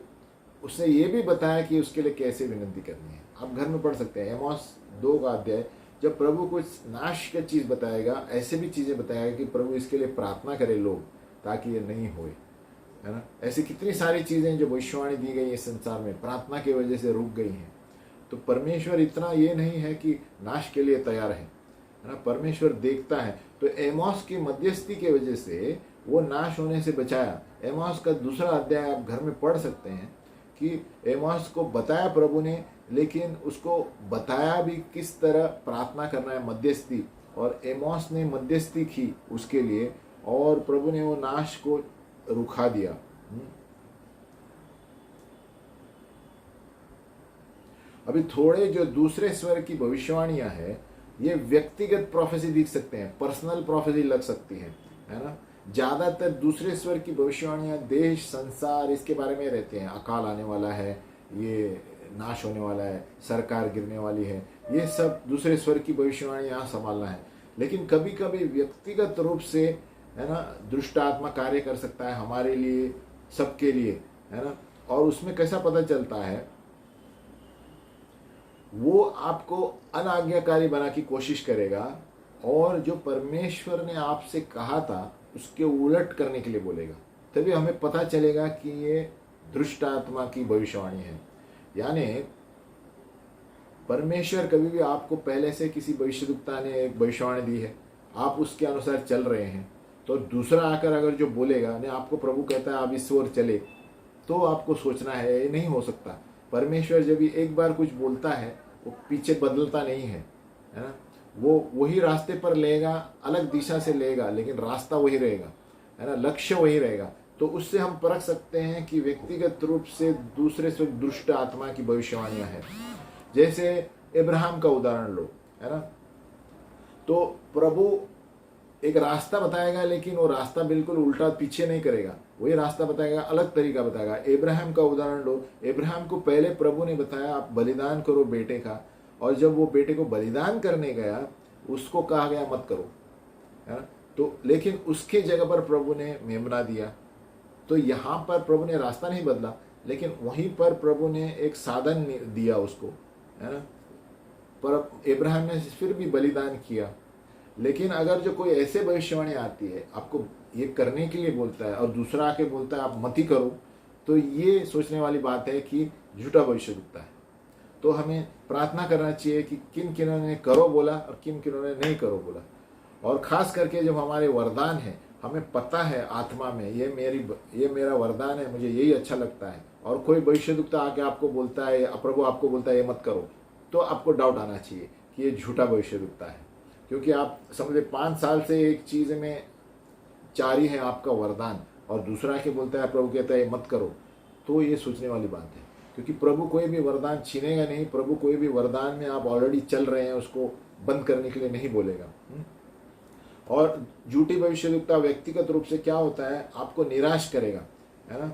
उसने ये भी बताया कि उसके लिए कैसे विनती करनी है। आप घर में पढ़ सकते हैं एमोस 2 का अध्याय। जब प्रभु कुछ नाश का चीज़ बताएगा, ऐसे भी चीज़ें बताएगा कि प्रभु इसके लिए प्रार्थना करे लोग ताकि ये नहीं होए, है ना। ऐसी कितनी सारी चीज़ें जो भविष्यवाणी दी गई है संसार में प्रार्थना की वजह से रुक गई हैं। तो परमेश्वर इतना ये नहीं है कि नाश के लिए तैयार है ना, परमेश्वर देखता है। तो एमोस की मध्यस्थी की वजह से वो नाश होने से बचाया। एमोस का 2 अध्याय आप घर में पढ़ सकते हैं कि एमोस को बताया प्रभु ने, लेकिन उसको बताया भी किस तरह प्रार्थना करना है, मध्यस्थी। और एमोस ने मध्यस्थी की उसके लिए और प्रभु ने वो नाश को रुका दिया। अभी थोड़े जो दूसरे स्वर की भविष्यवाणियां है, ये व्यक्तिगत प्रोफेसी दिख सकते हैं, पर्सनल प्रोफेसी लग सकती है ना। ज्यादातर दूसरे स्वर की भविष्यवाणियां देश संसार इसके बारे में रहते हैं, अकाल आने वाला है, ये नाश होने वाला है, सरकार गिरने वाली है, ये सब दूसरे स्वर की भविष्यवाणी यहाँ संभालना है। लेकिन कभी कभी व्यक्तिगत रूप से, है ना, दुष्ट आत्मा कार्य कर सकता है हमारे लिए, सबके लिए, है ना। और उसमें कैसा पता चलता है, वो आपको अनाज्ञाकारी बना की कोशिश करेगा और जो परमेश्वर ने आपसे कहा था उसके उलट करने के लिए बोलेगा। तभी हमें पता चलेगा कि ये दुष्ट आत्मा की भविष्यवाणी है। यानी परमेश्वर कभी भी आपको पहले से किसी भविष्यद्वक्ता ने एक भविष्यवाणी दी है, आप उसके अनुसार चल रहे हैं, तो दूसरा आकर अगर जो बोलेगा ने आपको प्रभु कहता है आप इस ओर चले, तो आपको सोचना है ये नहीं हो सकता। परमेश्वर जब भी एक बार कुछ बोलता है वो पीछे बदलता नहीं है ना, वो वही रास्ते पर लेगा, अलग दिशा से लेगा, लेकिन रास्ता वही रहेगा, है ना, लक्ष्य वही रहेगा। तो उससे हम परख सकते हैं कि व्यक्तिगत रूप से दूसरे से दुष्ट आत्मा की भविष्यवाणियां हैं। जैसे इब्राहिम का उदाहरण लो, है ना, तो प्रभु एक रास्ता बताएगा लेकिन वो रास्ता बिल्कुल उल्टा पीछे नहीं करेगा, वही रास्ता बताएगा, अलग तरीका बताएगा। इब्राहिम का उदाहरण लो, इब्राहिम को पहले प्रभु ने बताया आप बलिदान करो बेटे का, और जब वो बेटे को बलिदान करने गया उसको कहा गया मत करो, है ना। तो लेकिन उसके जगह पर प्रभु ने मेमना दिया। तो यहाँ पर प्रभु ने रास्ता नहीं बदला, लेकिन वहीं पर प्रभु ने एक साधन दिया उसको, है ना। पर इब्राहिम ने फिर भी बलिदान किया। लेकिन अगर जो कोई ऐसे भविष्यवाणी आती है, आपको ये करने के लिए बोलता है और दूसरा आके बोलता है आप मत ही करो, तो ये सोचने वाली बात है कि झूठा भविष्य दिखता है। तो हमें प्रार्थना करना चाहिए कि किन किनों ने करो बोला और किन किनों ने नहीं करो बोला। और खास करके जब हमारे वरदान है, हमें पता है आत्मा में ये मेरा वरदान है, मुझे यही अच्छा लगता है, और कोई भविष्यद्वक्ता आके आपको बोलता है, प्रभु आपको बोलता है ये मत करो, तो आपको डाउट आना चाहिए कि ये झूठा भविष्यद्वक्ता है। क्योंकि आप समझे 5 साल से एक चीज में जारी है आपका वरदान, और दूसरा के बोलता है प्रभु कहता है मत करो, तो ये सोचने वाली बात है। क्योंकि प्रभु कोई भी वरदान छीनेगा नहीं, प्रभु कोई भी वरदान में आप ऑलरेडी चल रहे हैं उसको बंद करने के लिए नहीं बोलेगा। और झूठी भविष्यद्वक्ता व्यक्तिगत रूप से क्या होता है, आपको निराश करेगा, है ना,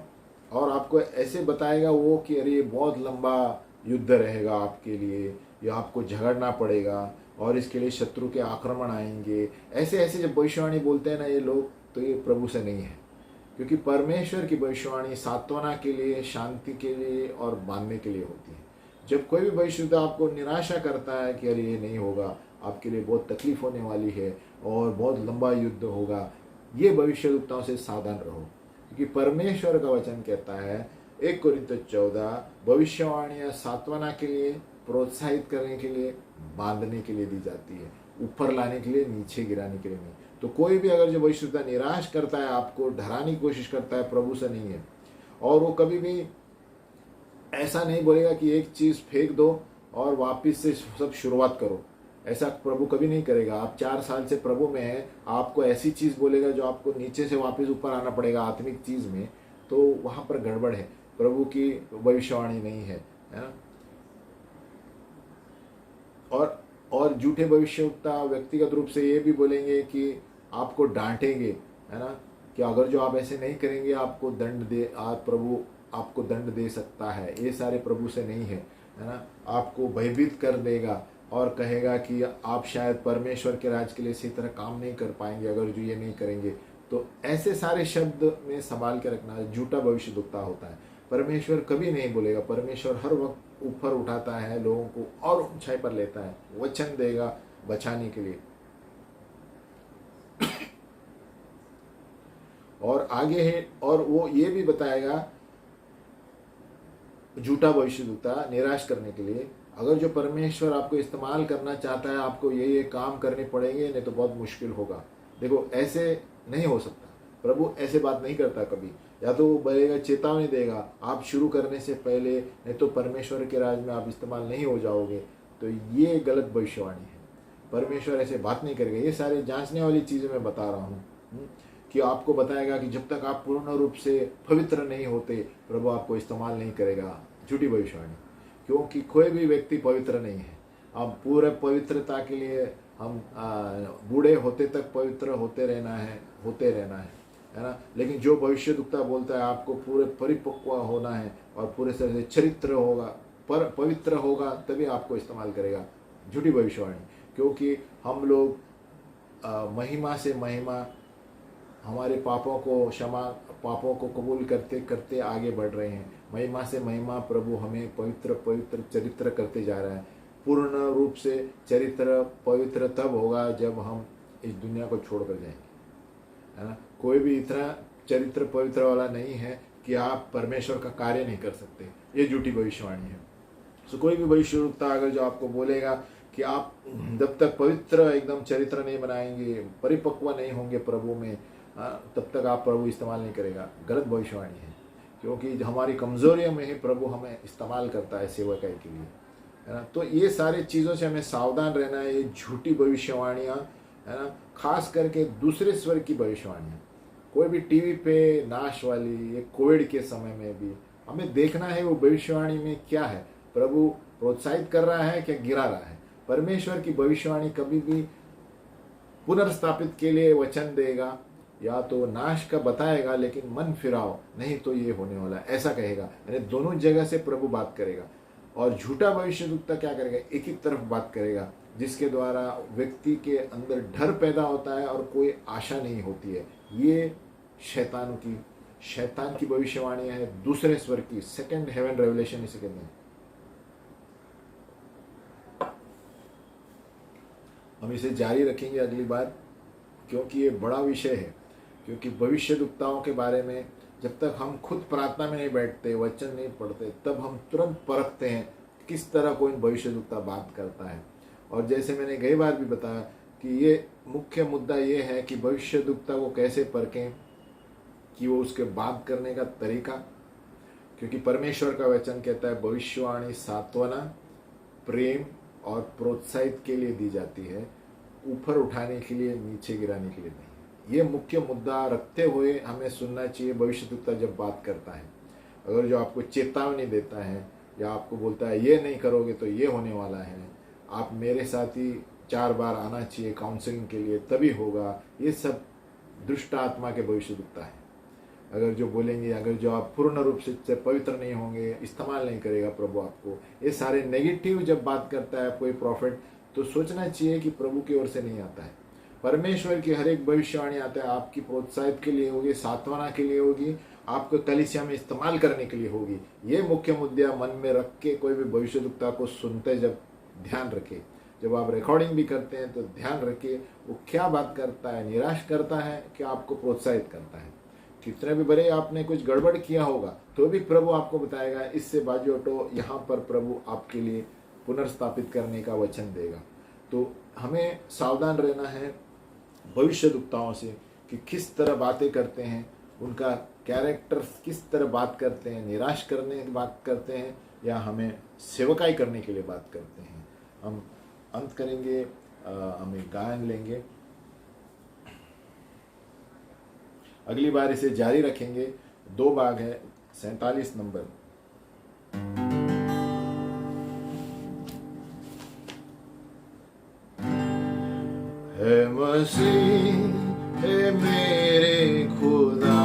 और आपको ऐसे बताएगा वो कि अरे ये बहुत लंबा युद्ध रहेगा आपके लिए, या आपको झगड़ना पड़ेगा, और इसके लिए शत्रु के आक्रमण आएंगे। ऐसे ऐसे जब भविष्यवाणी बोलते हैं ना ये लोग, तो ये प्रभु से नहीं है। क्योंकि परमेश्वर की भविष्यवाणी सांत्वना के लिए, शांति के लिए और बांधने के लिए होती है। जब कोई भी भविष्यवक्ता आपको निराशा करता है कि अरे ये नहीं होगा, आपके लिए बहुत तकलीफ होने वाली है और बहुत लंबा युद्ध होगा, ये भविष्यवक्ताओं से सावधान रहो। क्योंकि परमेश्वर का वचन कहता है 1 कोरिन्थियों 14, भविष्यवाणियाँ सांत्वना के लिए, प्रोत्साहित करने के लिए, बांधने के लिए दी जाती है, ऊपर लाने के लिए, नीचे गिराने के लिए नहीं। तो कोई भी अगर जो भविष्यवक्ता निराश करता है, आपको डराने की कोशिश करता है, प्रभु से नहीं है। और वो कभी भी ऐसा नहीं बोलेगा कि एक चीज़ फेंक दो और वापस से सब शुरुआत करो, ऐसा प्रभु कभी नहीं करेगा। आप 4 साल से प्रभु में हैं, आपको ऐसी चीज़ बोलेगा जो आपको नीचे से वापस ऊपर आना पड़ेगा आत्मिक चीज़ में, तो वहाँ पर गड़बड़ है, प्रभु की भविष्यवाणी नहीं है, है ना। और झूठे भविष्यवक्ता व्यक्तिगत रूप से ये भी बोलेंगे कि आपको डांटेंगे, है ना, कि अगर जो आप ऐसे नहीं करेंगे आपको दंड दे, प्रभु आपको दंड दे सकता है। ये सारे प्रभु से नहीं है, है ना। आपको भयभीत कर देगा और कहेगा कि आप शायद परमेश्वर के राज के लिए इसी तरह काम नहीं कर पाएंगे अगर जो ये नहीं करेंगे। तो ऐसे सारे शब्द में संभाल के रखना, झूठा भविष्यवक्ता होता है। परमेश्वर कभी नहीं बोलेगा, परमेश्वर हर वक्त ऊपर उठाता है लोगों को और ऊंचाई पर लेता है, वचन देगा बचाने के लिए। और आगे है, और वो ये भी बताएगा झूठा भविष्यवक्ता निराश करने के लिए, अगर जो परमेश्वर आपको इस्तेमाल करना चाहता है, आपको ये काम करने पड़ेंगे, नहीं तो बहुत मुश्किल होगा। देखो ऐसे नहीं हो सकता, प्रभु ऐसे बात नहीं करता कभी। या तो वो बोलेगा, चेतावनी देगा आप शुरू करने से पहले, नहीं तो परमेश्वर के राज में आप इस्तेमाल नहीं हो जाओगे। तो ये गलत भविष्यवाणी है, परमेश्वर ऐसे बात नहीं करेगा। ये सारे जांचने वाली चीज़ें मैं बता रहा हूँ कि आपको बताएगा कि जब तक आप पूर्ण रूप से पवित्र नहीं होते, प्रभु आपको इस्तेमाल नहीं करेगा। झूठी भविष्यवाणी, क्योंकि कोई भी व्यक्ति पवित्र नहीं है। अब पूरे पवित्रता के लिए हम बूढ़े होते तक पवित्र होते रहना है ना। लेकिन जो भविष्यवक्ता बोलता है आपको पूरे परिपक्व होना है और पूरे तरह से चरित्र होगा, पर पवित्र होगा, तभी आपको इस्तेमाल करेगा। झूठी भविष्यवाणी, क्योंकि हम लोग महिमा से महिमा, हमारे पापों को कबूल करते करते आगे बढ़ रहे हैं। महिमा से महिमा प्रभु हमें पवित्र चरित्र करते जा रहा है। पूर्ण रूप से चरित्र पवित्र तब होगा जब हम इस दुनिया को छोड़कर जाएंगे, है ना। कोई भी इतना चरित्र पवित्र वाला नहीं है कि आप परमेश्वर का कार्य नहीं कर सकते, ये झूठी भविष्यवाणी है। सो कोई भी भविष्यवक्ता अगर जो आपको बोलेगा कि आप जब तक पवित्र एकदम चरित्र नहीं बनाएंगे, परिपक्व नहीं होंगे प्रभु में, तब तक आप प्रभु इस्तेमाल नहीं करेगा, गलत भविष्यवाणी है। क्योंकि हमारी कमजोरियों में ही प्रभु हमें इस्तेमाल करता है सेवकाई के लिए, है ना। तो ये सारी चीज़ों से हमें सावधान रहना है। ये झूठी भविष्यवाणियाँ, है ना, खास करके दूसरे स्वर की भविष्यवाणियाँ, कोई भी टीवी पे नाश वाली, ये कोविड के समय में भी हमें देखना है वो भविष्यवाणी में क्या है, प्रभु प्रोत्साहित कर रहा है क्या गिरा रहा है। परमेश्वर की भविष्यवाणी कभी भी पुनर्स्थापित के लिए वचन देगा, या तो नाश का बताएगा लेकिन मन फिराओ, नहीं तो ये होने वाला है, ऐसा कहेगा। यानी दोनों जगह से प्रभु बात करेगा। और झूठा भविष्यवक्ता क्या करेगा, एक ही तरफ बात करेगा, जिसके द्वारा व्यक्ति के अंदर डर पैदा होता है और कोई आशा नहीं होती है। ये शैतान की भविष्यवाणियां है, दूसरे स्वर की, सेकंड हेवन रेवलेशन इसे कहते हैं। हम इसे जारी रखेंगे अगली बार, क्योंकि ये बड़ा विषय है। क्योंकि भविष्यवक्ताओं के बारे में जब तक हम खुद प्रार्थना में नहीं बैठते, वचन नहीं पढ़ते, तब हम तुरंत परखते हैं किस तरह कोई भविष्यवक्ता बात करता है। और जैसे मैंने कई बार भी बताया कि ये मुख्य मुद्दा ये है कि भविष्यवक्ता को कैसे परखें, कि वो उसके बात करने का तरीका। क्योंकि परमेश्वर का वचन कहता है भविष्यवाणी सांत्वना, प्रेम और प्रोत्साहित के लिए दी जाती है, ऊपर उठाने के लिए, नीचे गिराने के लिए नहीं। ये मुख्य मुद्दा रखते हुए हमें सुनना चाहिए भविष्यवक्ता जब बात करता है। अगर जो आपको चेतावनी देता है या आपको बोलता है ये नहीं करोगे तो ये होने वाला है, आप मेरे साथ ही 4 बार आना चाहिए काउंसलिंग के लिए तभी होगा, ये सब दुष्ट आत्मा के भविष्यवक्ता है। अगर जो बोलेंगे, अगर जो आप पूर्ण रूप से पवित्र नहीं होंगे, इस्तेमाल नहीं करेगा प्रभु आपको, ये सारे नेगेटिव जब बात करता है कोई प्रॉफिट, तो सोचना चाहिए कि प्रभु की ओर से नहीं आता है। परमेश्वर की हर एक भविष्यवाणी आता है आपकी प्रोत्साहित के लिए होगी, सांत्वना के लिए होगी, आपको कलीसिया में इस्तेमाल करने के लिए होगी। ये मुख्य मुद्दा मन में रख के कोई भी भविष्यद्वक्ता को सुनते जब ध्यान रखे, जब आप रिकॉर्डिंग भी करते हैं तो ध्यान रखिए वो क्या बात करता है, निराश करता है कि आपको प्रोत्साहित करता है। कितने भी बड़े आपने कुछ गड़बड़ किया होगा तो भी प्रभु आपको बताएगा इससे बाजू हटो, यहाँ पर प्रभु आपके लिए पुनर्स्थापित करने का वचन देगा। तो हमें सावधान रहना है भविष्यद्वक्ताओं से कि किस तरह बातें करते हैं, उनका कैरेक्टर किस तरह बात करते हैं, निराश करने की बात करते हैं या हमें सेवकाई करने के लिए बात करते हैं। हम अंत करेंगे, हम एक गायन लेंगे, अगली बार इसे जारी रखेंगे। 2 भाग है, 47 नंबर। है मसीह है मेरे खुदा,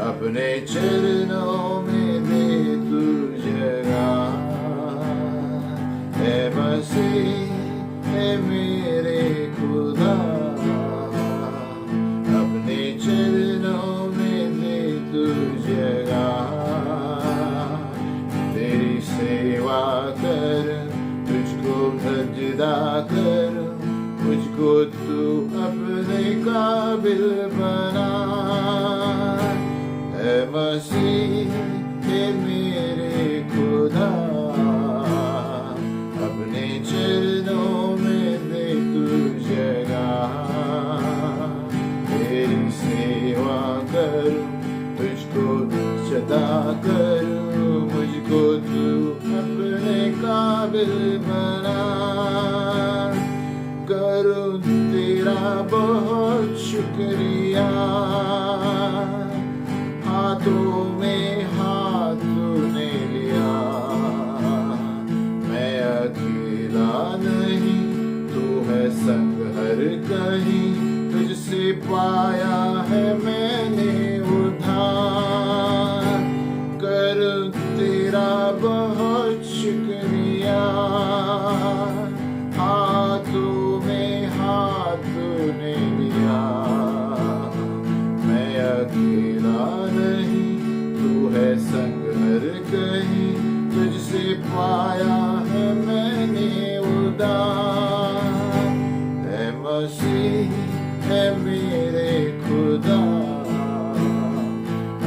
अपने चरणों में दे तू जगह। है मसीह है मेरे खुदा, अपने चरणों में दे तू जगह। तेरी सेवा कर, तुझको सजदा कर, मुझको तू अपने काबिल बना। है मसीह है मेरे खुदा, अपने चरणों में दे तू जगह। तेरी सेवा कर, तुझको सदा कर, मुझको तू अपने काबिल बना। करूं तेरा बहुत शुक्रिया, हाथों में हाथ तूने लिया। मैं अकेला नहीं, तू है संग हर कहीं, तुझसे पाया है मैंने उद्धार। करूं तेरा बहुत शुक्रिया, हाथों में हाथ तूने लिया। मैं अकेला नहीं, तू है संग हर कहीं, तुझसे पाया है मैंने उद्धार। है मसीह है मेरे खुदा,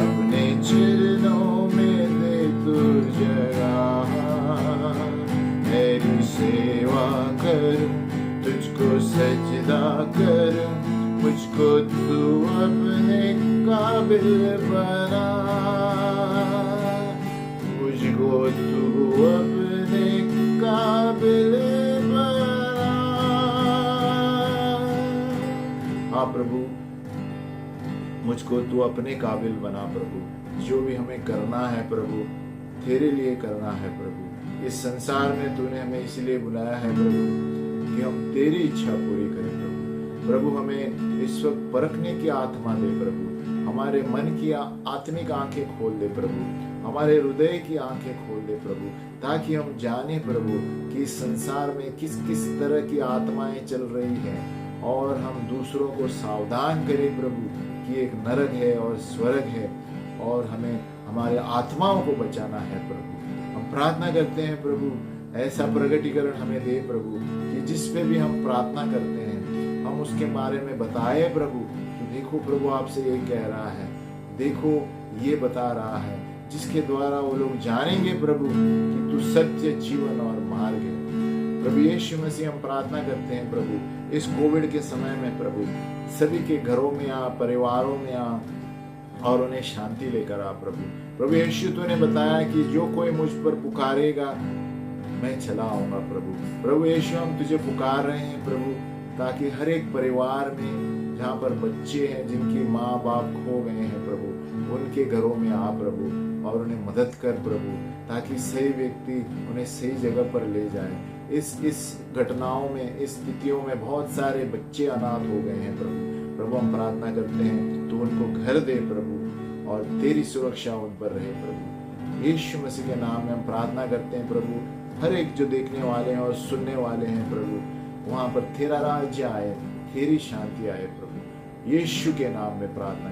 अपने चरणों में दे तू जगह। मेरी सेवा कर, तुझको सजदा कर, मुझको तू अपने काबिल बना। मुझको तू अपने काबिल बना। हाँ प्रभु, मुझको तू अपने काबिल बना प्रभु। जो भी हमें करना है प्रभु, तेरे लिए करना है प्रभु। इस संसार में तूने हमें इसलिए बुलाया है प्रभु कि हम तेरी इच्छा पूरी करें प्रभु। प्रभु हमें इस वक्त परखने की आत्मा दे प्रभु, हमारे मन की आत्मिक आंखें खोल दे प्रभु, हमारे हृदय की आंखें खोल दे प्रभु, ताकि हम जाने प्रभु कि इस संसार में किस किस तरह की आत्माएं चल रही हैं और हम दूसरों को सावधान करें प्रभु कि एक नरक है और स्वर्ग है और हमें हमारे आत्माओं को बचाना है प्रभु। हम प्रार्थना करते हैं प्रभु, ऐसा प्रगटीकरण हमें दे प्रभु कि जिस पे भी हम प्रार्थना करते हैं हम उसके बारे में बताए प्रभु कि देखो प्रभु आपसे ये कह रहा है, देखो ये बता रहा है, जिसके द्वारा वो लोग जानेंगे प्रभु कि तू सत्य, जीवन और मार्ग है। प्रभु यीशु मसीह हम प्रार्थना करते हैं प्रभु इस कोविड के समय में प्रभु सभी के घरों में आ, परिवारों में आ और उन्हें शांति लेकर आ प्रभु। प्रभु यीशु तूने बताया कि जो कोई मुझ पर पुकारेगा मैं चला आऊंगा प्रभु। प्रभु यीशु हम तुझे पुकार रहे हैं प्रभु, ताकि हर एक परिवार में जहाँ पर बच्चे हैं जिनकी माँ बाप खो गए हैं प्रभु, उनके घरों में आ प्रभु और उन्हें मदद कर प्रभु, ताकि सही व्यक्ति उन्हें सही जगह पर ले जाए। इस घटनाओं में, इस स्थितियों में बहुत सारे बच्चे अनाथ हो गए हैं प्रभु। प्रभु हम प्रार्थना करते हैं तो उनको घर दे प्रभु और तेरी सुरक्षा उन पर रहे प्रभु। यीशु मसीह के नाम में हम प्रार्थना करते हैं प्रभु, हर एक जो देखने वाले हैं और सुनने वाले हैं प्रभु, वहां पर तेरा राज्य आए, तेरी शांति आए प्रभु। यीशु के नाम में प्रार्थना